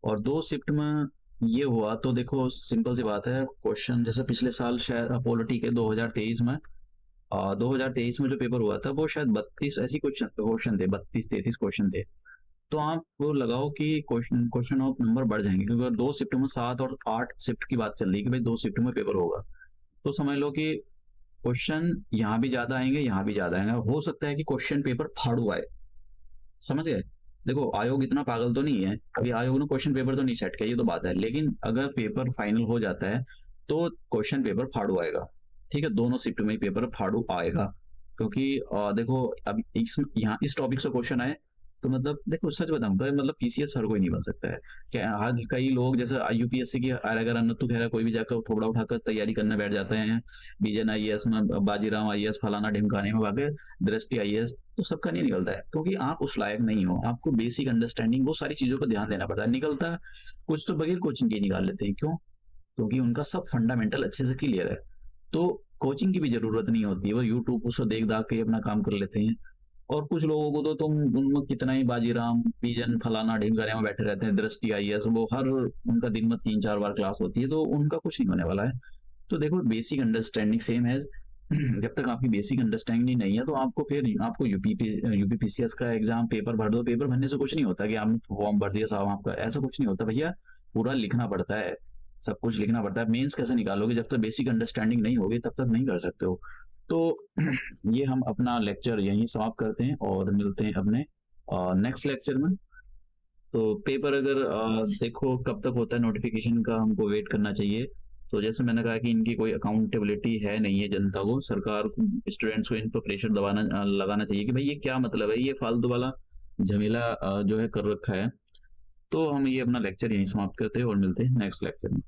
और 2 शिफ्ट में ये हुआ, तो देखो सिंपल सी बात है, क्वेश्चन जैसे पिछले साल शायद पॉलिटी के 2023 में 2023 में जो पेपर हुआ था वो शायद 32 ऐसी क्वेश्चन थे, 32-33 क्वेश्चन थे। तो आप वो लगाओ कि क्वेश्चन ऑफ नंबर बढ़ जाएंगे, क्योंकि अगर 2 शिफ्ट में 7 और 8 शिफ्ट की बात चल रही है कि भाई 2 शिफ्ट में पेपर होगा, तो समझ लो कि क्वेश्चन यहाँ भी ज्यादा आएंगे, यहाँ भी ज्यादा आएंगे। हो सकता है कि क्वेश्चन पेपर फाड़ू आए। समझ गए? देखो आयोग इतना पागल तो नहीं है, अभी आयोग ने क्वेश्चन पेपर तो नहीं सेट किया, ये तो बात है, लेकिन अगर पेपर फाइनल हो जाता है तो क्वेश्चन पेपर फाड़ू आएगा। ठीक है, दोनों शिफ्ट में ही पेपर फाड़ू आएगा, क्योंकि देखो अब यहाँ इस टॉपिक से क्वेश्चन आए तो मतलब देखो सच बताऊं तो मतलब पीसीएस हर कोई नहीं बन सकता है। क्या आज कई लोग जैसे यूपीएससी की अगर अन्नतू खैरा कोई भी जाकर थोड़ा उठाकर तैयारी करने बैठ जाते हैं, बीजन आईएएस में, बाजीराव आईएएस, फलाना ढिमकाने में भागे, दृष्टि आईएएस, तो सबका नहीं निकलता है, क्योंकि आप उस लायक नहीं हो। आपको बेसिक अंडरस्टैंडिंग वो सारी चीजों पर ध्यान देना पड़ता है। निकलता कुछ तो बगैर कोचिंग के निकाल लेते हैं, क्यों? क्योंकि उनका सब फंडामेंटल अच्छे से क्लियर है, तो कोचिंग की भी जरूरत नहीं होती है, वो यूट्यूब उसको देख दाख के अपना काम कर लेते हैं। और कुछ लोगों को तो तुम उनमें कितना ही बाजीराम, बीजन, फलाना ढिमकाने में बैठे रहते हैं, दृष्टि आईएएस, वो हर उनका दिन में 3-4 बार क्लास होती है, तो उनका कुछ नहीं होने वाला है। तो देखो बेसिक अंडरस्टैंडिंग सेम है। जब तक आपकी बेसिक अंडरस्टैंडिंग नहीं है तो आपको फिर आपको यूपीपीसीएस का एग्जाम पेपर भर दो, पेपर भरने से कुछ नहीं होता कि आपने फॉर्म भर दिया साहब आपका, ऐसा कुछ नहीं होता भैया। पूरा लिखना पड़ता है, सब कुछ लिखना पड़ता है। मेंस कैसे निकालोगे? जब तक बेसिक अंडरस्टैंडिंग नहीं होगी तब तक नहीं कर सकते हो। तो ये हम अपना लेक्चर यहीं समाप्त करते हैं और मिलते हैं अपने नेक्स्ट लेक्चर में। तो पेपर अगर देखो कब तक होता है नोटिफिकेशन का, हमको वेट करना चाहिए। तो जैसे मैंने कहा कि इनकी कोई अकाउंटेबिलिटी है नहीं है जनता को, सरकार को, स्टूडेंट्स को इन पर प्रेशर लगाना चाहिए कि भाई ये क्या मतलब है, ये फालतू वाला झमेला जो है कर रखा है। तो हम ये अपना लेक्चर यहीं समाप्त करते हैं और मिलते हैं नेक्स्ट लेक्चर में।